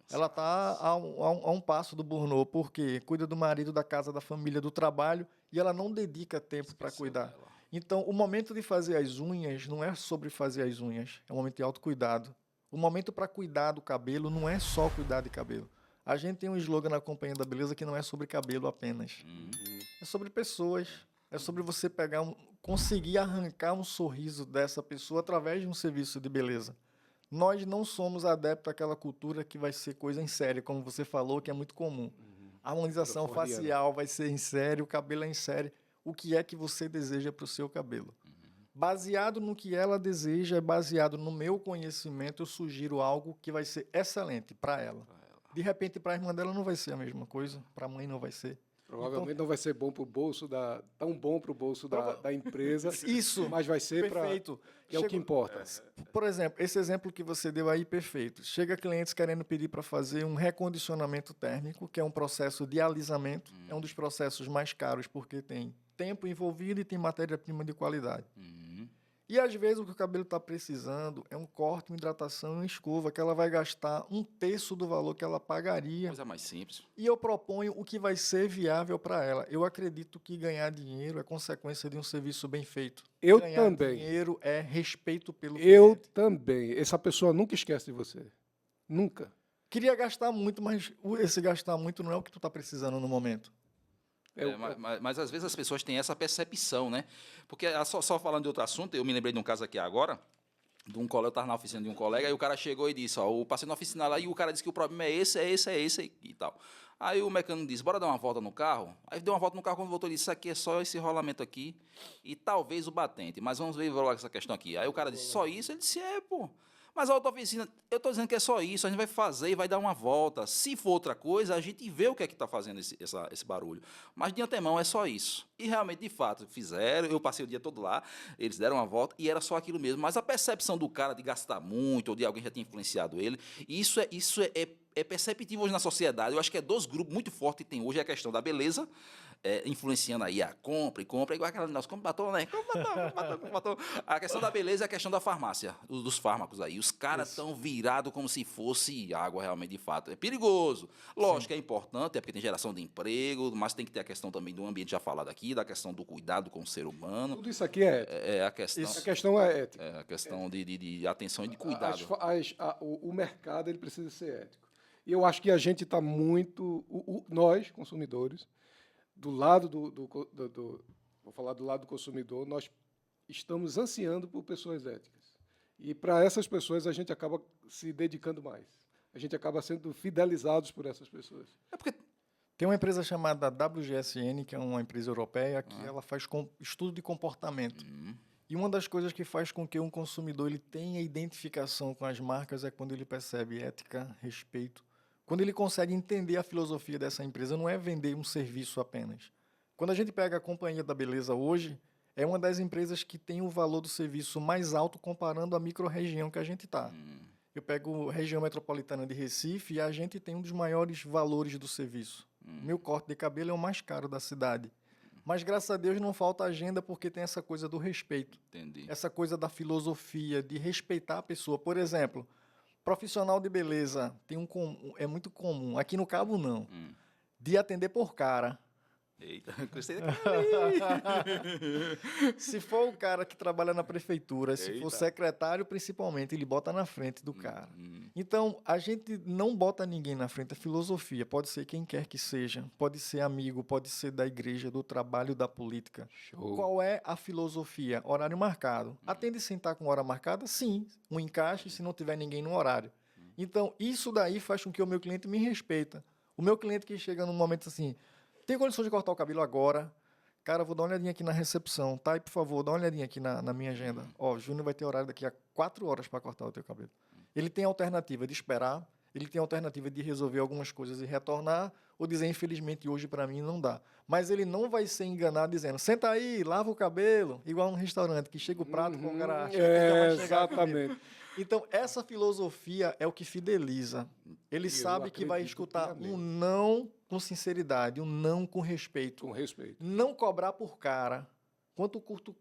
Ela está a um passo do burnout, porque cuida do marido, da casa, da família, do trabalho, e ela não dedica tempo para cuidar. Dela. Então, o momento de fazer as unhas não é sobre fazer as unhas, é um momento de autocuidado. O momento para cuidar do cabelo não é só cuidar de cabelo. A gente tem um slogan na Companhia da Beleza que não é sobre cabelo apenas. É sobre pessoas. É sobre você conseguir arrancar um sorriso dessa pessoa através de um serviço de beleza. Nós não somos adeptos àquela cultura que vai ser coisa em série, como você falou, que é muito comum. A harmonização facial vai ser em série, o cabelo é em série. O que é que você deseja para o seu cabelo? Baseado no que ela deseja, baseado no meu conhecimento, eu sugiro algo que vai ser excelente para ela. De repente, para a irmã dela não vai ser a mesma coisa, para a mãe não vai ser. Provavelmente não vai ser bom para o bolso tão bom para o bolso da empresa. Isso. Mas vai ser para Perfeito. que é o que importa. Por exemplo, esse exemplo que você deu aí, perfeito. Chega clientes querendo pedir para fazer um recondicionamento térmico, que é um processo de alisamento. É um dos processos mais caros, porque tem tempo envolvido e tem matéria-prima de qualidade. E às vezes o que o cabelo está precisando é um corte, uma hidratação e uma escova, que ela vai gastar 1/3 do valor que ela pagaria. Coisa mais simples. E eu proponho o que vai ser viável para ela. Eu acredito que ganhar dinheiro é consequência de um serviço bem feito. Eu ganhar também. Dinheiro é respeito pelo Eu cliente. também. Essa pessoa nunca esquece de você. Nunca. Queria gastar muito, mas esse gastar muito não é o que tu está precisando no momento. Mas às vezes as pessoas têm essa percepção, né? Porque só falando de outro assunto, eu me lembrei de um caso aqui agora, de um colega, eu estava na oficina de um colega, aí o cara chegou e disse, ó, eu passei na oficina lá e o cara disse que o problema é esse e tal. Aí o mecânico disse, bora dar uma volta no carro? Aí deu uma volta no carro, quando voltou, ele disse, isso aqui é só esse rolamento aqui e talvez o batente, mas vamos ver logo essa questão aqui. Aí o cara disse, só isso? Ele disse, pô. Mas a outra oficina, eu estou dizendo que é só isso, a gente vai fazer e vai dar uma volta. Se for outra coisa, a gente vê o que é que está fazendo esse barulho. Mas de antemão é só isso. E realmente, de fato, fizeram, eu passei o dia todo lá, eles deram uma volta e era só aquilo mesmo. Mas a percepção do cara de gastar muito, ou de alguém já tinha influenciado ele, isso é perceptível hoje na sociedade. Eu acho que é dois grupos muito fortes que tem hoje, é a questão da beleza, influenciando aí a compra, igual aquela nossa, compra batom, né? Compra batom. A questão da beleza é a questão da farmácia, dos fármacos aí. Os caras estão virados como se fosse água realmente, de fato. É perigoso. Lógico que é importante, porque tem geração de emprego, mas tem que ter a questão também do ambiente já falado aqui, da questão do cuidado com o ser humano. Tudo isso aqui é ético. A questão, A questão é ética. a questão de atenção e de cuidado. O mercado ele precisa ser ético. E eu acho que a gente está muito, nós, consumidores, do lado vou falar do lado do consumidor, nós estamos ansiando por pessoas éticas. E para essas pessoas a gente acaba se dedicando mais. A gente acaba sendo fidelizados por essas pessoas. É porque Tem uma empresa chamada WGSN, que é uma empresa europeia, que ela faz estudo de comportamento. E uma das coisas que faz com que um consumidor ele tenha identificação com as marcas é quando ele percebe ética, respeito. Quando ele consegue entender a filosofia dessa empresa, não é vender um serviço apenas. Quando a gente pega a Companhia da Beleza hoje, é uma das empresas que tem o valor do serviço mais alto comparando a micro-região que a gente está. Eu pego a região metropolitana de Recife e a gente tem um dos maiores valores do serviço. Meu corte de cabelo é o mais caro da cidade. Mas, graças a Deus, não falta agenda porque tem essa coisa do respeito. Entendi. Essa coisa da filosofia, de respeitar a pessoa. Por exemplo, profissional de beleza é muito comum, aqui no Cabo não, de atender por cara. Eita, gostei. Se for o cara que trabalha na prefeitura, se for Eita. secretário, principalmente, ele bota na frente do cara. Então, a gente não bota ninguém na frente. A filosofia pode ser quem quer que seja. Pode ser amigo, pode ser da igreja, do trabalho, da política. Show. Qual é a filosofia? Horário marcado. Atende sentar com hora marcada? Sim. Um encaixe se não tiver ninguém no horário. Então, isso daí faz com que o meu cliente me respeita. O meu cliente que chega num momento assim, tem condição de cortar o cabelo agora? Cara, eu vou dar uma olhadinha aqui na recepção, tá? E, por favor, dá uma olhadinha aqui na minha agenda. Ó, Júnior vai ter horário daqui a 4 horas para cortar o teu cabelo. Ele tem a alternativa de esperar, ele tem a alternativa de resolver algumas coisas e retornar, ou dizer, infelizmente, hoje para mim não dá. Mas ele não vai ser enganado dizendo, senta aí, lava o cabelo, igual um restaurante, que chega o prato com o cara acha que já vai chegar a comida. Exatamente. Então, essa filosofia é o que fideliza. Ele Eu sabe que vai acredito escutar um piamente. não com sinceridade, um não com respeito. Com respeito. Não cobrar por cara. Quanto custa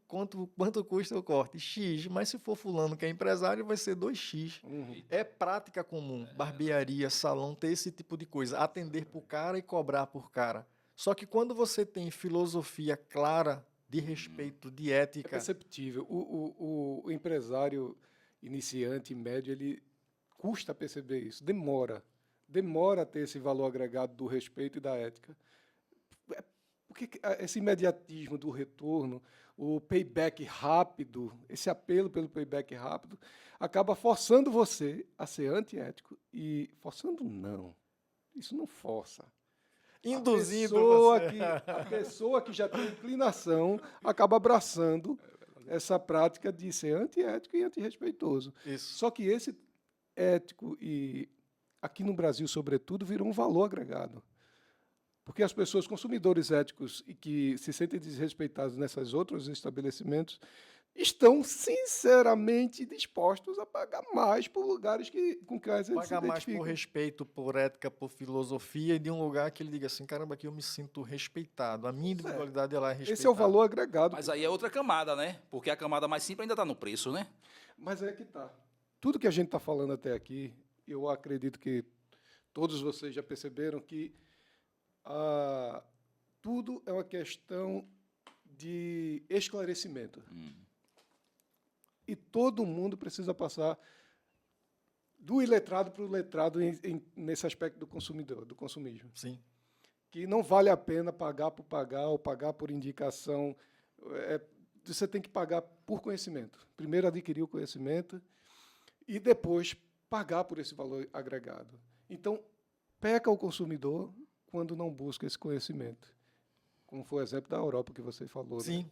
o corte? X. Mas se for fulano que é empresário, vai ser 2x. É prática comum. Barbearia, salão, ter esse tipo de coisa. Atender por cara e cobrar por cara. Só que quando você tem filosofia clara de respeito, de É ética... perceptível. O empresário iniciante, médio, ele custa perceber isso. Demora a ter esse valor agregado do respeito e da ética. Porque esse imediatismo do retorno, o payback rápido, esse apelo pelo payback rápido, acaba forçando você a ser antiético e forçando não. Isso não força. Induzindo você. A pessoa que já tem inclinação acaba abraçando essa prática de ser antiético e antirrespeitoso. Isso. Só que esse ético, e aqui no Brasil, sobretudo, virou um valor agregado. Porque as pessoas, consumidores éticos e que se sentem desrespeitados nesses outros estabelecimentos, estão sinceramente dispostos a pagar mais por lugares com quais eles se Pagar mais identificam. por respeito, por ética, por filosofia, e de um lugar que ele diga assim, caramba, aqui eu me sinto respeitado. A minha individualidade ela é respeitada. Esse é o valor agregado. Mas aí é outra camada, né? Porque a camada mais simples ainda está no preço, né? Mas é que tá. Tudo que a gente está falando até aqui, eu acredito que todos vocês já perceberam que tudo é uma questão de esclarecimento. E todo mundo precisa passar do iletrado para o letrado nesse aspecto do consumidor, do consumismo. Sim. Que não vale a pena pagar por pagar ou pagar por indicação. Você tem que pagar por conhecimento. Primeiro adquirir o conhecimento e depois pagar por esse valor agregado. Então, peca o consumidor quando não busca esse conhecimento. Como foi o exemplo da Europa que você falou. Sim. Né?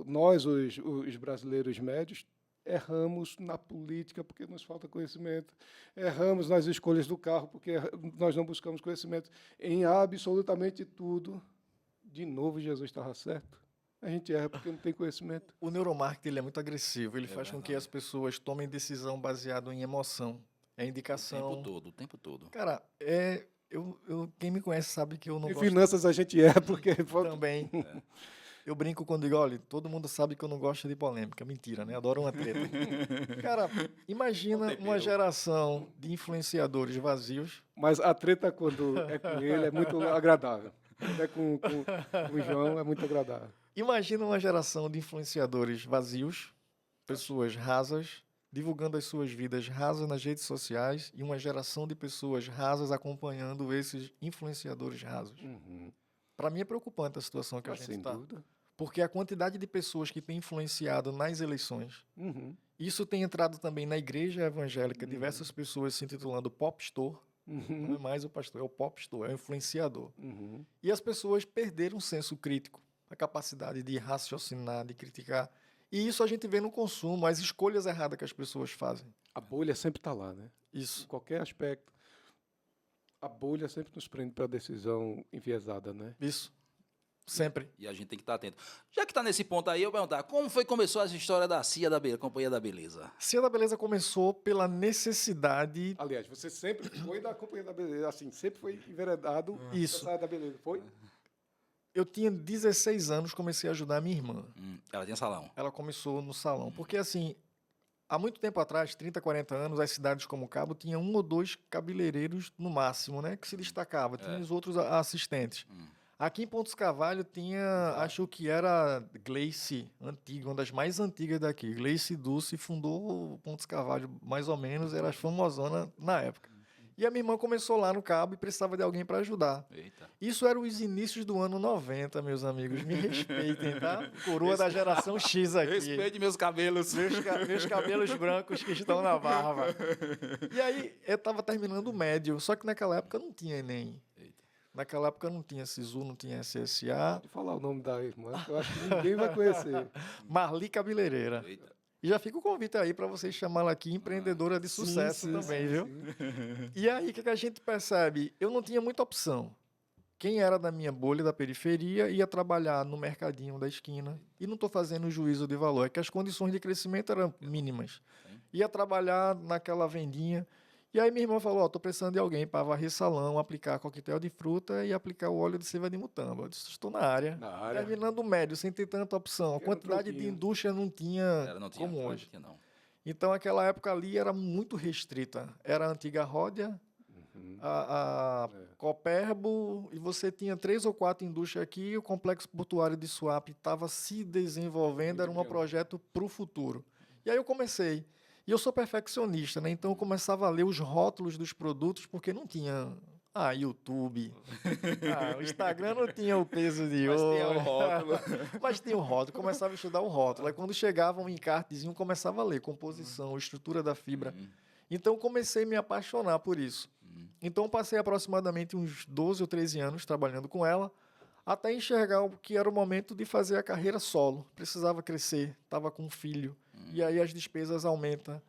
Nós, os brasileiros médios, erramos na política porque nos falta conhecimento, erramos nas escolhas do carro porque nós não buscamos conhecimento. Em absolutamente tudo, de novo, Jesus estava certo. A gente erra porque não tem conhecimento. O neuromarketing ele é muito agressivo, ele faz com que as pessoas tomem decisão baseada em emoção, é indicação. O tempo todo. Cara, quem me conhece sabe que eu não Em gosto finanças a gente erra porque... também. Eu brinco quando digo, olha, todo mundo sabe que eu não gosto de polêmica. Mentira, né? Adoro uma treta. Cara, imagina uma geração de influenciadores vazios. Mas a treta, quando é com ele, é muito agradável. Quando é com o João, é muito agradável. Imagina uma geração de influenciadores vazios, pessoas rasas, divulgando as suas vidas rasas nas redes sociais, e uma geração de pessoas rasas acompanhando esses influenciadores rasos. Para mim é preocupante a situação que a gente Sem está. dúvida. Porque a quantidade de pessoas que tem influenciado nas eleições, isso tem entrado também na igreja evangélica, diversas pessoas se intitulando popstor, não é mais o pastor, é o popstor, é o influenciador. E as pessoas perderam o senso crítico, a capacidade de raciocinar, de criticar. E isso a gente vê no consumo, as escolhas erradas que as pessoas fazem. A bolha sempre está lá, né? Isso. Em qualquer aspecto. A bolha sempre nos prende para a decisão enviesada, né? Isso. Sempre. E a gente tem que estar atento. Já que está nesse ponto aí, eu vou perguntar, como foi que começou essa história da CIA Companhia da Beleza? Cia da Beleza começou pela necessidade... Aliás, você sempre foi da Companhia da Beleza, assim, sempre foi enveredado Isso. nessa área da beleza, foi? Eu tinha 16 anos, comecei a ajudar a minha irmã. Ela tinha salão. Ela começou no salão. Porque, assim, há muito tempo atrás, 30, 40 anos, as cidades como Cabo tinham 1 ou 2 cabeleireiros no máximo, né? Que se destacava. Tinha os outros assistentes. Aqui em Pontos Cavalho tinha, acho que era Gleice, antiga, uma das mais antigas daqui. Gleice Dulce fundou o Pontos Cavalho, mais ou menos, era famosona na época. E a minha irmã começou lá no Cabo e precisava de alguém para ajudar. Eita. Isso era os inícios do ano 90, meus amigos. Me respeitem, tá? Coroa da geração X aqui. Respeite meus cabelos. Meus cabelos brancos que estão na barba. E aí, eu estava terminando o médio, só que naquela época não tinha Enem. Eita. Naquela época não tinha SISU, não tinha SSA. Pode falar o nome da irmã, que eu acho que ninguém vai conhecer. Marli Cabeleireira. Eita. E já fica o convite aí para vocês chamá-la aqui empreendedora de sucesso Sim, também, viu? sim. E aí, o que a gente percebe? Eu não tinha muita opção. Quem era da minha bolha, da periferia, ia trabalhar no mercadinho da esquina. E não estou fazendo juízo de valor, é que as condições de crescimento eram mínimas. Ia trabalhar naquela vendinha. E aí minha irmã falou, estou precisando de alguém para varrer salão, aplicar coquetel de fruta e aplicar o óleo de seiva de mutamba. Eu disse, estou na área. Na área. Terminando o médio, sem ter tanta opção. A Era um quantidade de troquinho. indústria não tinha, Não tinha, como não hoje. tinha, não. Então, aquela época ali era muito restrita. Era a antiga Ródia, a Coperbo, e você tinha 3 ou 4 indústrias aqui, e o Complexo Portuário de Suape estava se desenvolvendo, era um projeto para o futuro. E aí eu comecei. E eu sou perfeccionista, né? Então eu começava a ler os rótulos dos produtos, porque não tinha... YouTube. O Instagram não tinha o peso de Mas ouro. tinha o rótulo. Mas tinha o rótulo, começava a estudar o rótulo. Aí quando chegava um encartezinho, começava a ler composição, estrutura da fibra. Então comecei a me apaixonar por isso. Então passei aproximadamente uns 12 ou 13 anos trabalhando com ela, até enxergar o que era o momento de fazer a carreira solo. Precisava crescer, estava com um filho, e aí as despesas aumentam.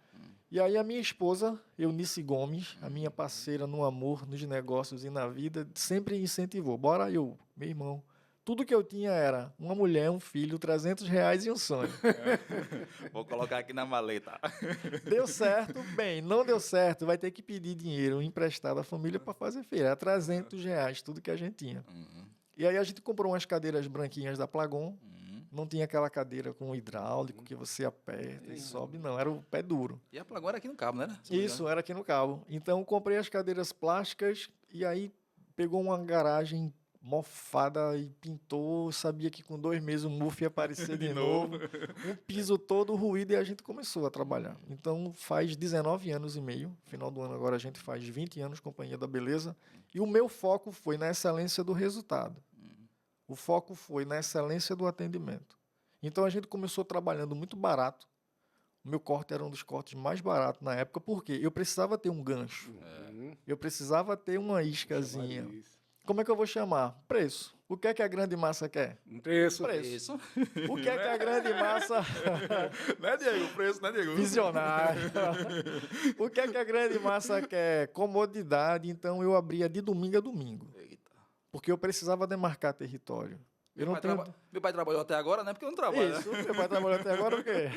E aí a minha esposa, Eunice Gomes, a minha parceira no amor, nos negócios e na vida, sempre incentivou. Bora meu irmão. Tudo que eu tinha era uma mulher, um filho, R$300 e um sonho. Vou colocar aqui na maleta. Deu certo? Bem, não deu certo, vai ter que pedir dinheiro emprestado à família para fazer feira. Era R$300, tudo que a gente tinha. E aí a gente comprou umas cadeiras branquinhas da Plagon. Não tinha aquela cadeira com hidráulico que você aperta e sobe, não. Era o pé duro. E a Plagon era aqui no Cabo, né? Isso, era aqui no Cabo. Então, comprei as cadeiras plásticas e aí pegou uma garagem mofada e pintou. Sabia que com 2 meses o mufo ia aparecer de novo. Um piso todo ruído e a gente começou a trabalhar. Então, faz 19 anos e meio. Final do ano agora a gente faz 20 anos Companhia da Beleza. E o meu foco foi na excelência do resultado. O foco foi na excelência do atendimento. Então, a gente começou trabalhando muito barato. O meu corte era um dos cortes mais baratos na época, porque eu precisava ter um gancho. Eu precisava ter uma iscazinha. Como é que eu vou chamar? Preço. O que é que a grande massa quer? Um preço. Isso. O que é que a grande massa... Né, Diego? O preço, né, Diego? Visionário. O que é que a grande massa quer? Comodidade. Então, eu abria de domingo a domingo. Eita. Porque eu precisava demarcar território. Eu não tenho... Meu pai trabalhou até agora, né? Porque eu não trabalho. Isso, meu pai trabalhou até agora o quê?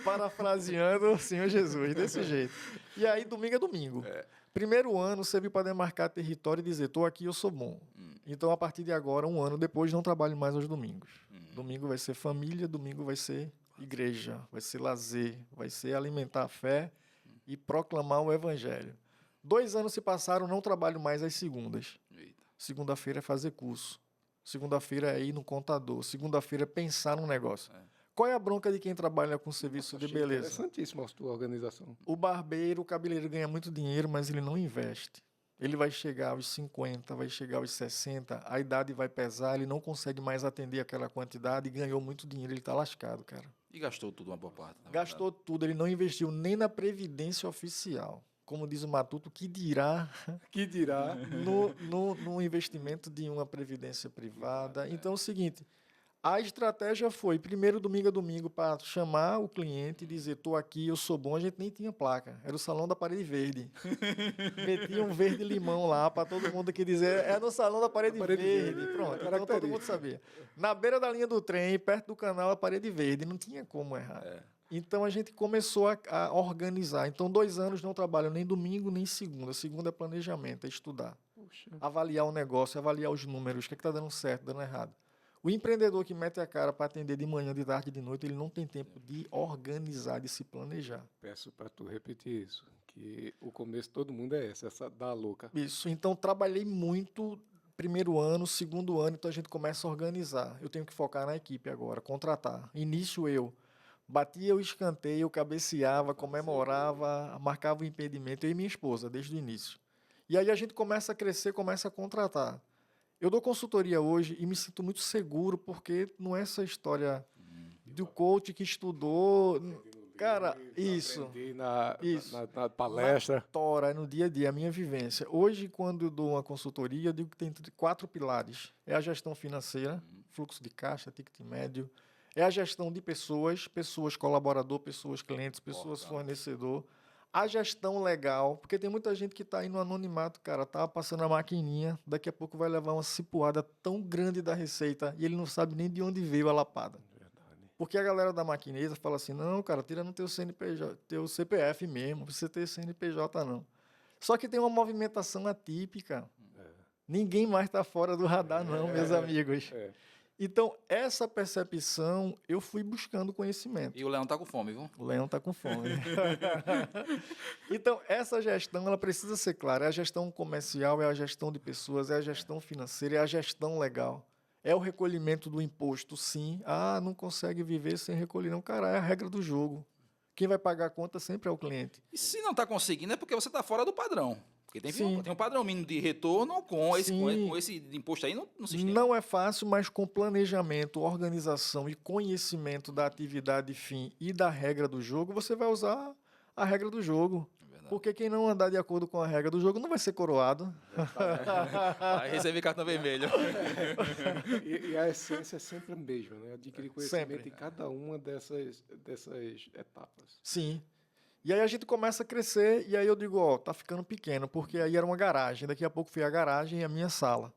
Parafraseando o Senhor Jesus, desse jeito. E aí, domingo é domingo. Primeiro ano serviu para demarcar território e dizer, estou aqui, eu sou bom. Então, a partir de agora, um ano depois, não trabalho mais aos domingos. Domingo vai ser família, domingo vai ser igreja, vai ser lazer, vai ser alimentar a fé e proclamar o evangelho. 2 anos se passaram, não trabalho mais às segundas. Eita. Segunda-feira é fazer curso. Segunda-feira é ir no contador. Segunda-feira é pensar num negócio. Qual é a bronca de quem trabalha com serviço de beleza? Interessantíssima a tua organização. O barbeiro, o cabeleireiro ganha muito dinheiro, mas ele não investe. Ele vai chegar aos 50, vai chegar aos 60, a idade vai pesar, ele não consegue mais atender aquela quantidade e ganhou muito dinheiro, ele está lascado, cara. E gastou tudo uma boa parte. na Gastou tudo, ele não investiu nem na previdência oficial. Como diz o Matuto, que dirá Que dirá? no investimento de uma previdência privada. Então é o seguinte, a estratégia foi, primeiro domingo a domingo, para chamar o cliente e dizer, estou aqui, eu sou bom, a gente nem tinha placa, era o salão da parede verde. Metia um verde limão lá para todo mundo que dizer, é no salão da parede verde. Pronto, então todo mundo sabia. Na beira da linha do trem, perto do canal, a parede verde, não tinha como errar. Então, a gente começou a organizar. Então, 2 anos não trabalho nem domingo, nem segunda. Segunda é planejamento, é estudar. Puxa. Avaliar o negócio, avaliar os números, o que está dando certo, dando errado. O empreendedor que mete a cara para atender de manhã, de tarde, de noite, ele não tem tempo de organizar, de se planejar. Peço para tu repetir isso, que o começo todo mundo é essa da louca. Isso. Então, trabalhei muito primeiro ano, segundo ano, então a gente começa a organizar. Eu tenho que focar na equipe agora, contratar. Início eu. Batia o escanteio, cabeceava, comemorava, marcava o impedimento, eu e minha esposa, desde o início. E aí a gente começa a crescer, começa a contratar. Eu dou consultoria hoje e me sinto muito seguro, porque não é essa história do coach que estudou. Cara, isso. Aprendi Isso. na palestra. Tora, no dia a dia, a minha vivência. Hoje, quando eu dou uma consultoria, eu digo que tem 4 pilares. É a gestão financeira, fluxo de caixa, ticket médio. É a gestão de pessoas, pessoas colaborador, pessoas clientes, pessoas fornecedor. A gestão legal, porque tem muita gente que está aí no anonimato, cara, tá passando a maquininha, daqui a pouco vai levar uma cipuada tão grande da receita e ele não sabe nem de onde veio a lapada. Porque a galera da maquineta fala assim, não, cara, tira no teu CNPJ, teu CPF mesmo, você ter CNPJ não. Só que tem uma movimentação atípica. Ninguém mais está fora do radar não, meus amigos. Então, essa percepção, eu fui buscando conhecimento. E o Leão tá com fome, viu? O Leão está com fome. Então, essa gestão, ela precisa ser clara. É a gestão comercial, é a gestão de pessoas, é a gestão financeira, é a gestão legal. É o recolhimento do imposto, sim. Ah, não consegue viver sem recolher. Não, cara, é a regra do jogo. Quem vai pagar a conta sempre é o cliente. E se não tá conseguindo, é porque você tá fora do padrão. Porque tem Sim. um padrão mínimo de retorno com esse Sim. imposto aí no sistema. Não é fácil, mas com planejamento, organização e conhecimento da atividade fim e da regra do jogo, você vai usar a regra do jogo. Porque quem não andar de acordo com a regra do jogo não vai ser coroado. Vai receber cartão vermelho. E a essência é sempre a mesma, né? Adquirir conhecimento Sempre. em cada uma dessas etapas. Sim. E aí a gente começa a crescer e aí eu digo, ó, tá ficando pequeno, porque aí era uma garagem. Daqui a pouco foi a garagem e a minha sala.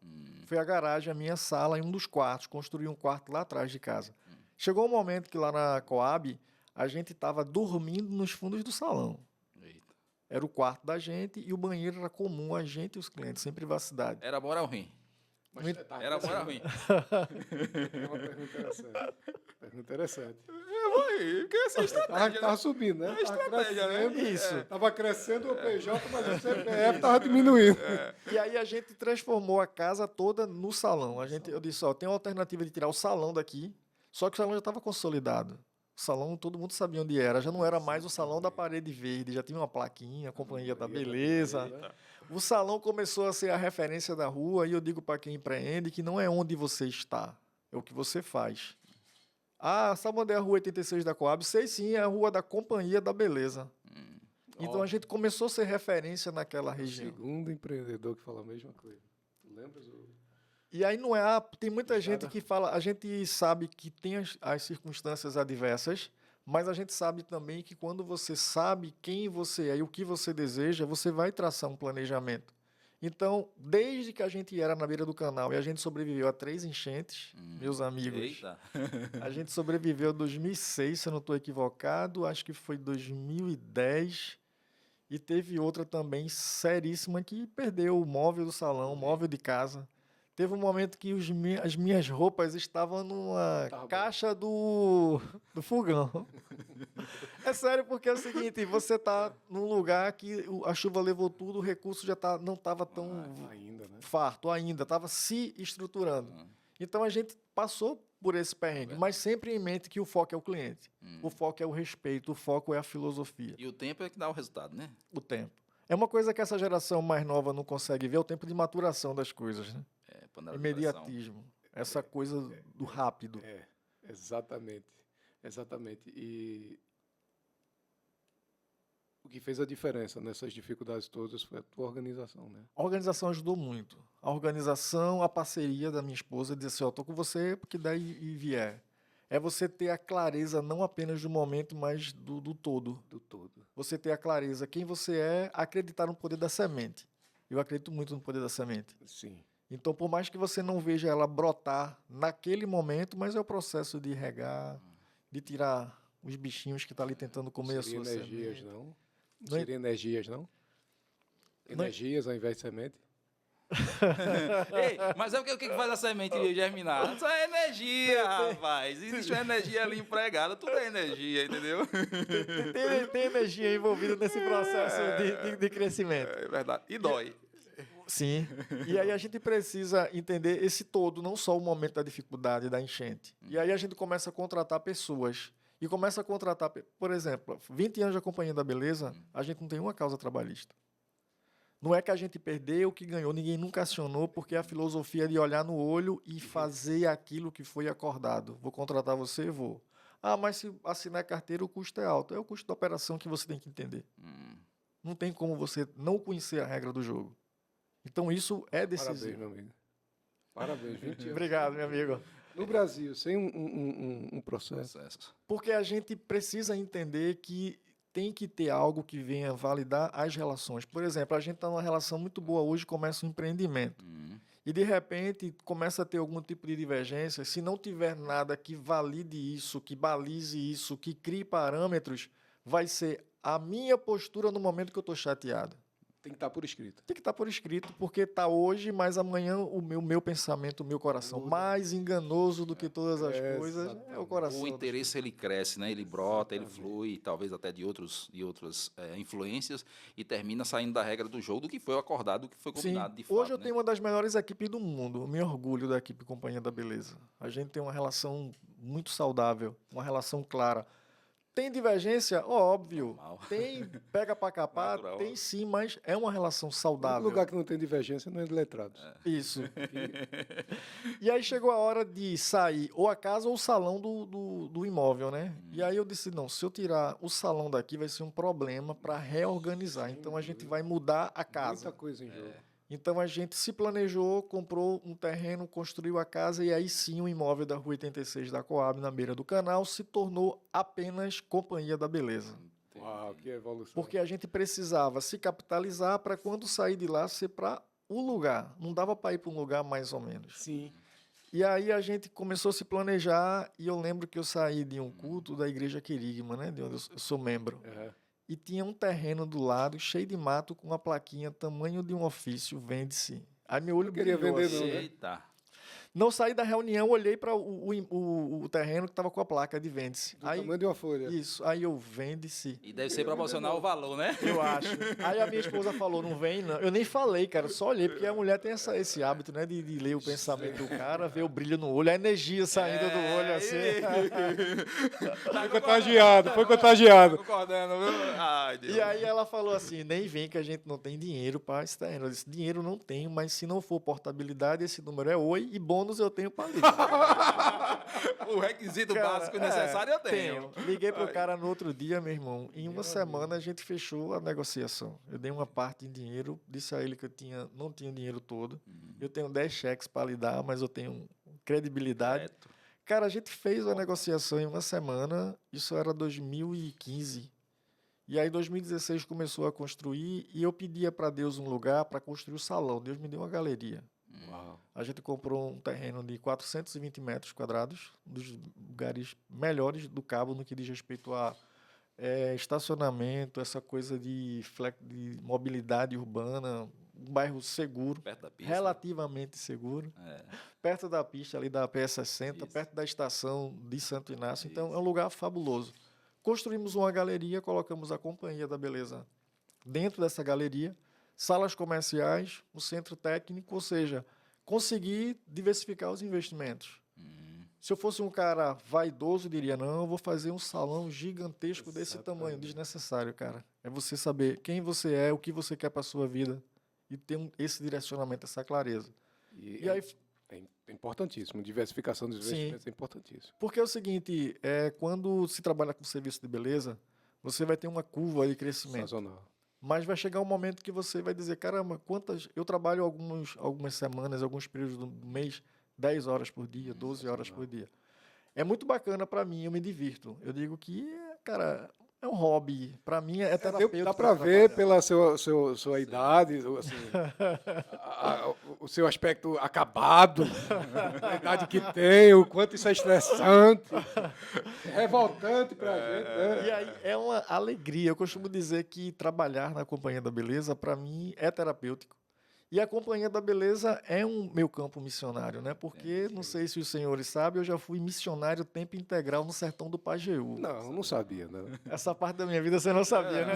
Foi a garagem, a minha sala e um dos quartos. Construí um quarto lá atrás de casa. Chegou um momento que lá na Coab, a gente estava dormindo nos fundos do salão. Eita. Era o quarto da gente e o banheiro era comum a gente e os clientes, sem privacidade. Era bom ou era ruim? Mas Era bom ou era ruim? É uma pergunta interessante. Pergunta interessante. Porque essa é estratégia, Tava subindo, né? Tava estratégia, né? crescendo, Isso. Tava crescendo o PJ, mas o CPF tava diminuindo. E aí a gente transformou a casa toda no salão. Eu disse, ó, tem uma alternativa de tirar o salão daqui, só que o salão já estava consolidado. O salão, todo mundo sabia onde era. Já não era mais o salão da parede verde, já tinha uma plaquinha, a Companhia da Beleza. O salão começou a ser a referência da rua, e eu digo para quem empreende que não é onde você está, é o que você faz. Ah, sabe onde é a rua 86 da Coab? Sei sim, é a rua da Companhia da Beleza. Então a gente começou a ser referência naquela região. Segundo empreendedor que fala a mesma coisa. Tu lembras? E aí não é. Tem muita gente que fala. A gente sabe que tem as circunstâncias adversas, mas a gente sabe também que quando você sabe quem você é e o que você deseja, você vai traçar um planejamento. Então, desde que a gente era na beira do canal e a gente sobreviveu a 3 enchentes, meus amigos, Eita. a gente sobreviveu em 2006, se eu não estou equivocado, acho que foi 2010, e teve outra também seríssima que perdeu o móvel do salão, o móvel de casa. Teve um momento que as minhas roupas estavam numa caixa do fogão. É sério, porque é o seguinte, você está num lugar que a chuva levou tudo, o recurso já não estava tão Ainda, né? farto ainda, estava se estruturando. Então a gente passou por esse perrengue, mas sempre em mente que o foco é o cliente, o foco é o respeito, o foco é a filosofia, E o tempo é que dá o resultado, né? o tempo. É uma coisa que essa geração mais nova não consegue ver, é o tempo de maturação das coisas, né? Panela de pressão. Imediatismo, essa coisa do rápido. Exatamente. Exatamente. E o que fez a diferença nessas dificuldades todas foi a tua organização, né? A organização ajudou muito. A organização, a parceria da minha esposa, dizer assim, ó, tô com você porque daí e vier. É você ter a clareza não apenas do momento, mas do todo. Do todo. Você ter a clareza quem você é, acreditar no poder da semente. Eu acredito muito no poder da semente. Sim. Então, por mais que você não veja ela brotar naquele momento, mas é o processo de regar, de tirar os bichinhos que estão ali tentando comer a Seria sua energias, semente. não? Não é- Seria energias, não? Não é- Energias ao invés de semente? Ei, mas é o que faz a semente germinar? Só é energia, rapaz. Existe uma energia ali empregada, tudo é energia, entendeu? Tem energia envolvida nesse processo de crescimento. É verdade. E dói. Sim. E aí a gente precisa entender esse todo, não só o momento da dificuldade, da enchente. E aí a gente começa a contratar pessoas. E começa a contratar, por exemplo, 20 anos da Companhia da Beleza, a gente não tem uma causa trabalhista. Não é que a gente perdeu o que ganhou, ninguém nunca acionou, porque a filosofia é de olhar no olho e fazer aquilo que foi acordado. Vou contratar você? Vou. Ah, mas se assinar carteira, o custo é alto. É o custo da operação que você tem que entender. Não tem como você não conhecer a regra do jogo. Então, isso é Parabéns, decisivo. meu amigo. Parabéns, 20 anos. Obrigado, meu amigo. No Brasil, sem um processo. Porque a gente precisa entender que tem que ter algo que venha validar as relações. Por exemplo, a gente está numa relação muito boa hoje, começa um empreendimento. E, de repente, começa a ter algum tipo de divergência. Se não tiver nada que valide isso, que balize isso, que crie parâmetros, vai ser a minha postura no momento que eu estou chateado. Tem que estar por escrito. Tem que estar por escrito, porque está hoje, mas amanhã o meu pensamento, o meu coração, mais enganoso do que todas as coisas, é o coração. O interesse ele cresce, né? Ele brota, ele flui, talvez até de outras influências, e termina saindo da regra do jogo, do que foi acordado, do que foi combinado de fato. Hoje eu tenho uma das melhores equipes do mundo. Eu me orgulho da equipe Companhia da Beleza. A gente tem uma relação muito saudável, uma relação clara. Tem divergência? Óbvio. Normal. Tem pega para capar? Natural. Tem sim, mas é uma relação O saudável. lugar que não tem divergência não é de letrados. Isso. E aí chegou a hora de sair ou a casa ou o salão do imóvel, né? E aí eu disse, não, se eu tirar o salão daqui vai ser um problema para reorganizar. Então a gente vai mudar a casa. Muita coisa em jogo. Então a gente se planejou, comprou um terreno, construiu a casa e aí sim o imóvel da Rua 86 da Coab, na beira do canal, se tornou apenas Companhia da Beleza. Uau, que evolução. Porque a gente precisava se capitalizar para quando sair de lá ser para o lugar. Não dava para ir para um lugar mais ou menos. Sim. E aí a gente começou a se planejar e eu lembro que eu saí de um culto da Igreja Querigma, né, de onde eu sou membro. E tinha um terreno do lado, cheio de mato, com uma plaquinha, tamanho de um ofício, vende-se. Aí meu olho queria brilhou vender, assim. não, né? Eita. Não saí da reunião, olhei para o terreno que estava com a placa de vende-se. Do tamanho de uma folha. Isso, aí eu vende-se. E deve ser proporcional ao valor, né? Eu acho. Aí a minha esposa falou, não vem, não. Eu nem falei, cara, só olhei, porque a mulher tem esse hábito, né, de ler o pensamento do cara, ver o brilho no olho, a energia saindo do olho, assim. Foi contagiado, foi contagiado. Concordando, viu? Ai, Deus. E aí ela falou assim, nem vem que a gente não tem dinheiro para esse terreno. Eu disse, dinheiro não tenho, mas se não for portabilidade, esse número é oi e bônus eu tenho para ligar. O requisito Cara, básico necessário eu tenho. Liguei pro cara no outro dia, meu irmão. Em uma semana a gente fechou a negociação. Eu dei uma parte em dinheiro, disse a ele que não tinha o dinheiro todo. Eu tenho 10 cheques para lhe dar, mas eu tenho credibilidade. Correto. Cara, a gente fez a negociação em uma semana, isso era 2015. E aí, em 2016, começou a construir e eu pedia para Deus um lugar para construir o salão. Deus me deu uma galeria. Uau. A gente comprou um terreno de 420 metros quadrados, um dos lugares melhores do Cabo no que diz respeito a estacionamento, essa coisa de mobilidade urbana, um bairro seguro, Perto da pista. relativamente seguro, perto da pista ali da PS60, perto da estação de Santo Inácio. Então, é um lugar fabuloso. Construímos uma galeria, colocamos a Companhia da Beleza dentro dessa galeria, salas comerciais, um centro técnico, ou seja, conseguir diversificar os investimentos. Se eu fosse um cara vaidoso, diria, não, eu vou fazer um salão gigantesco desse tamanho. Desnecessário, cara. É você saber quem você é, o que você quer para a sua vida e ter esse direcionamento, essa clareza. E aí, é importantíssimo. Diversificação dos investimentos é importantíssimo. porque é o seguinte, quando se trabalha com serviço de beleza, você vai ter uma curva de crescimento. Sazonal. Mas vai chegar um momento que você vai dizer, caramba, eu trabalho algumas semanas, alguns períodos do mês, 10 horas por dia, 12 horas por dia. É muito bacana para mim, eu me divirto. Eu digo que, cara, é um hobby. Para mim é terapêutico. Dá para ver pela sua idade, assim, o seu aspecto acabado, a idade que tem, o quanto isso é estressante, revoltante para a gente. Né? E aí é uma alegria. Eu costumo dizer que trabalhar na Companhia da Beleza, para mim, é terapêutico. E a Companhia da Beleza é um meu campo missionário, né? Porque, não sei se os senhores sabem, eu já fui missionário tempo integral no sertão do Pajeú. Não sabia, não. Essa parte da minha vida você não sabia, né?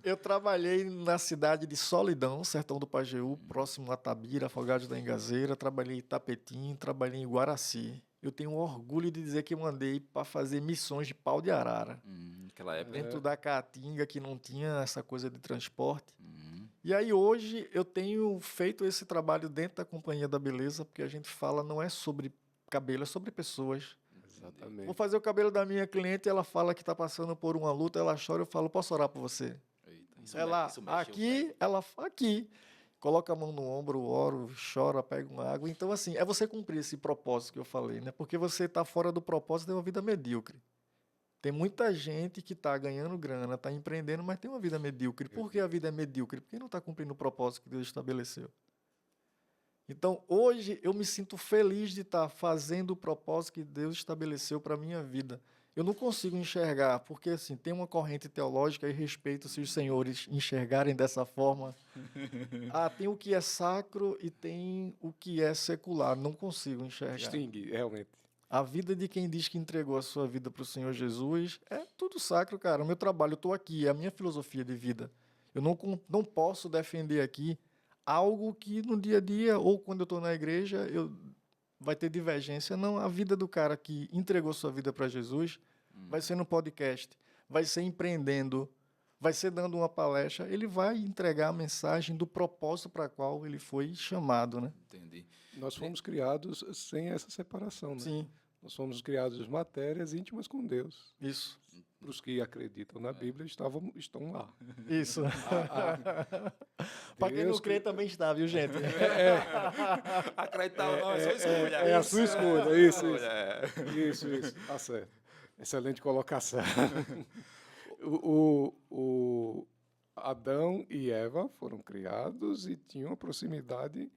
Eu trabalhei na cidade de Solidão, sertão do Pajeú, próximo a Tabira, Afogados da Engazeira. Trabalhei em Itapetim, trabalhei em Guaraci. Eu tenho orgulho de dizer que eu andei para fazer missões de pau de arara. Naquela época. Dentro da Caatinga, que não tinha essa coisa de transporte. Uhum. E aí hoje eu tenho feito esse trabalho dentro da Companhia da Beleza, porque a gente fala não é sobre cabelo, é sobre pessoas. Exatamente. Vou fazer o cabelo da minha cliente, ela fala que está passando por uma luta, ela chora, eu falo, posso orar por você? Eita, isso Ela, isso mexe, aqui, ela, aqui. Coloca a mão no ombro, oro, chora, pega uma água. Então, assim, é você cumprir esse propósito que eu falei, né? Porque você está fora do propósito, tem uma vida medíocre. Tem muita gente que está ganhando grana, está empreendendo, mas tem uma vida medíocre. Por que a vida é medíocre? Porque não está cumprindo o propósito que Deus estabeleceu. Então, hoje, eu me sinto feliz de estar fazendo o propósito que Deus estabeleceu para a minha vida. Eu não consigo enxergar, porque assim, tem uma corrente teológica e respeito se os senhores enxergarem dessa forma. Tem o que é sacro e tem o que é secular. Não consigo enxergar. Distingue, realmente. A vida de quem diz que entregou a sua vida para o Senhor Jesus é tudo sacro, cara. O meu trabalho, eu estou aqui, é a minha filosofia de vida. Eu não posso defender aqui algo que no dia a dia, ou quando eu estou na igreja, vai ter divergência. Não, a vida do cara que entregou sua vida para Jesus vai ser no podcast, vai ser empreendendo, vai ser dando uma palestra, ele vai entregar a mensagem do propósito para qual ele foi chamado, né? Entendi. Nós fomos criados sem essa separação, né? Sim, Nós fomos criados matérias íntimas com Deus. isso. Para os que acreditam na Bíblia, estão lá. Isso. Para quem não Deus crê, também está, viu, gente? Acreditar ou não é sua escolha. É a sua escolha, isso. É. Isso, tá certo. Excelente colocação. o Adão e Eva foram criados e tinham uma proximidade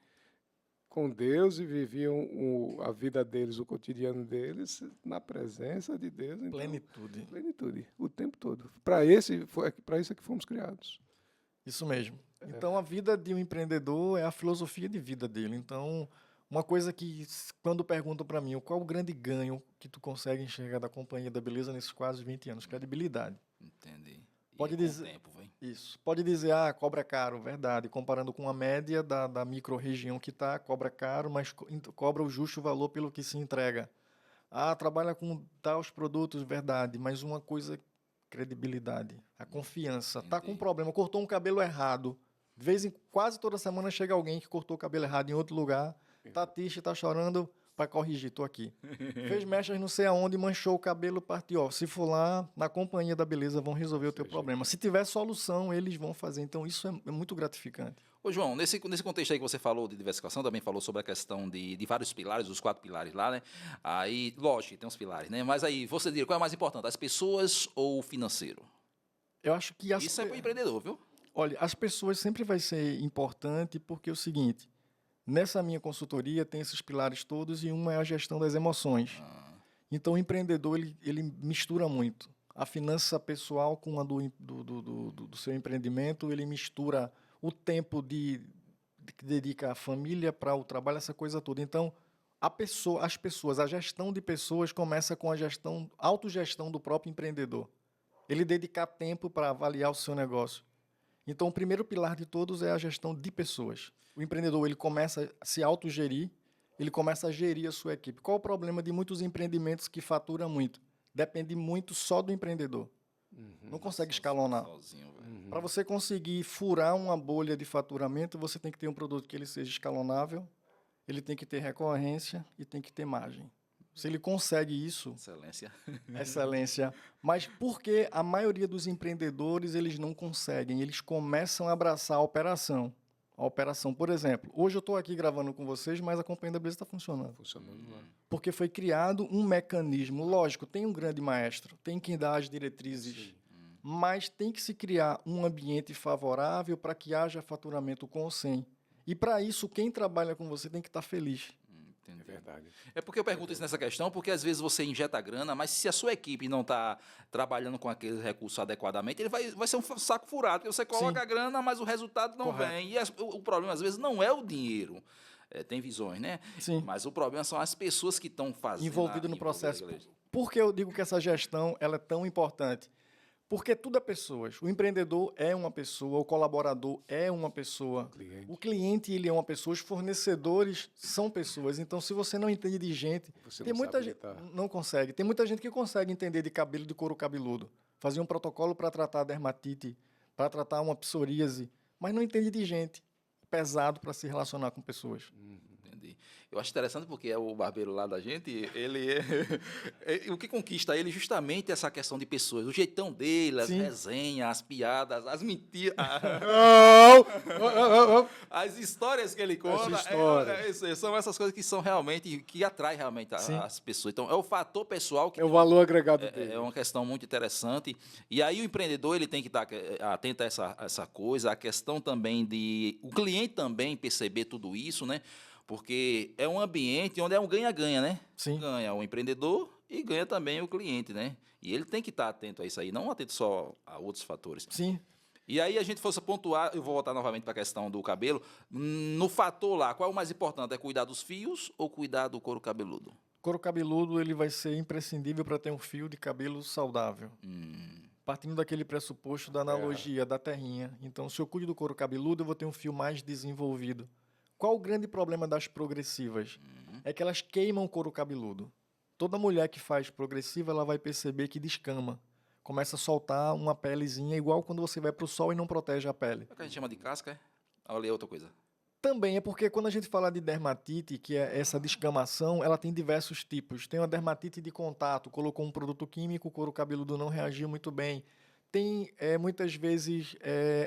com Deus e viviam a vida deles, o cotidiano deles, na presença de Deus. Então, plenitude, o tempo todo. Para isso é que fomos criados. Isso mesmo. Então, a vida de um empreendedor é a filosofia de vida dele. Então, uma coisa que, quando perguntam para mim, qual o grande ganho que tu consegue enxergar da Companhia da Beleza nesses quase 20 anos? Credibilidade. Entendi. Pode E com dizer- o tempo, vem. Isso. Pode dizer, cobra caro, verdade. Comparando com a média da micro-região que está, cobra caro, mas cobra o justo valor pelo que se entrega. Trabalha com tais produtos, verdade. Mas uma coisa, credibilidade. A confiança. Tá com Entendi. problema, cortou um cabelo errado. De vez em quase toda semana chega alguém que cortou o cabelo errado em outro lugar. Tá triste, tá chorando, para corrigir, tô aqui. Fez mechas não sei aonde, manchou o cabelo, partiu. Ó, se for lá, na Companhia da Beleza, vão resolver o teu problema. Se tiver solução, eles vão fazer. Então, isso é muito gratificante. Ô, João, nesse contexto aí que você falou de diversificação, também falou sobre a questão de vários pilares, os 4 pilares lá, né? Aí, lógico, tem uns pilares, né? Mas aí, você diria, qual é mais importante, as pessoas ou o financeiro? Eu acho que Isso é para o empreendedor, viu? Olha, as pessoas sempre vai ser importante porque é o seguinte, nessa minha consultoria tem esses pilares todos e uma é a gestão das emoções. Então, o empreendedor, ele mistura muito. A finança pessoal com a do seu empreendimento, ele mistura o tempo que dedica à família para o trabalho, essa coisa toda. Então, a gestão de pessoas começa com a autogestão do próprio empreendedor. Ele dedicar tempo para avaliar o seu negócio. Então, o primeiro pilar de todos é a gestão de pessoas. O empreendedor, ele começa a se autogerir, ele começa a gerir a sua equipe. Qual o problema de muitos empreendimentos que faturam muito? Depende muito só do empreendedor. Não consegue escalonar. Sozinho, velho. Para você conseguir furar uma bolha de faturamento, você tem que ter um produto que ele seja escalonável, ele tem que ter recorrência e tem que ter margem. Se ele consegue isso, Excelência. excelência. Mas por que a maioria dos empreendedores eles não conseguem? Eles começam a abraçar a operação. A operação, por exemplo, hoje eu estou aqui gravando com vocês, mas a Companhia da Beleza está funcionando. Funcionando lá. Porque foi criado um mecanismo. Lógico, tem um grande maestro, tem quem dá as diretrizes, mas tem que se criar um ambiente favorável para que haja faturamento com ou sem. E para isso, quem trabalha com você tem que estar feliz. É verdade. É porque eu pergunto isso nessa questão, porque às vezes você injeta grana, mas se a sua equipe não está trabalhando com aquele recurso adequadamente, ele vai ser um saco furado, porque você coloca Sim. a grana, mas o resultado não Correto. vem. E o problema, às vezes, não é o dinheiro. Tem visões, né? Sim. Mas o problema são as pessoas que estão fazendo. Envolvido no processo. igreja. Por que eu digo que essa gestão ela é tão importante? Porque tudo é pessoas. O empreendedor é uma pessoa, o colaborador é uma pessoa, o cliente ele é uma pessoa, os fornecedores são pessoas. Então, se você não entende de gente, Você tem não muita sabe gente lidar. não consegue. Tem muita gente que consegue entender de cabelo de couro cabeludo, fazer um protocolo para tratar dermatite, para tratar uma psoríase, mas não entende de gente. Pesado para se relacionar com pessoas. Entendi. Eu acho interessante porque é o barbeiro lá da gente, ele o que conquista ele justamente essa questão de pessoas, o jeitão dele, as Sim. resenhas, as piadas, as mentiras, as histórias que ele conta, histórias. são essas coisas que são realmente, que atraem realmente Sim. as pessoas. Então, é o fator pessoal que É o valor agregado dele. é uma questão muito interessante. E aí o empreendedor ele tem que estar atento a essa coisa, a questão também de o cliente também perceber tudo isso, né? Porque é um ambiente onde é um ganha-ganha, né? Sim. Ganha o empreendedor e ganha também o cliente, né? E ele tem que estar atento a isso aí, não atento só a outros fatores. Sim. E aí a gente fosse pontuar, eu vou voltar novamente para a questão do cabelo, no fator lá, qual é o mais importante? É cuidar dos fios ou cuidar do couro cabeludo? Couro cabeludo ele vai ser imprescindível para ter um fio de cabelo saudável. Partindo daquele pressuposto da analogia da terrinha. Então, se eu cuido do couro cabeludo, eu vou ter um fio mais desenvolvido. Qual o grande problema das progressivas? É que elas queimam o couro cabeludo. Toda mulher que faz progressiva, ela vai perceber que descama. Começa a soltar uma pelezinha, igual quando você vai para o sol e não protege a pele. É o que a gente chama de casca, é? Olha é outra coisa. Também é porque quando a gente fala de dermatite, que é essa descamação, ela tem diversos tipos. Tem uma dermatite de contato, colocou um produto químico, o couro cabeludo não reagiu muito bem. Tem, muitas vezes,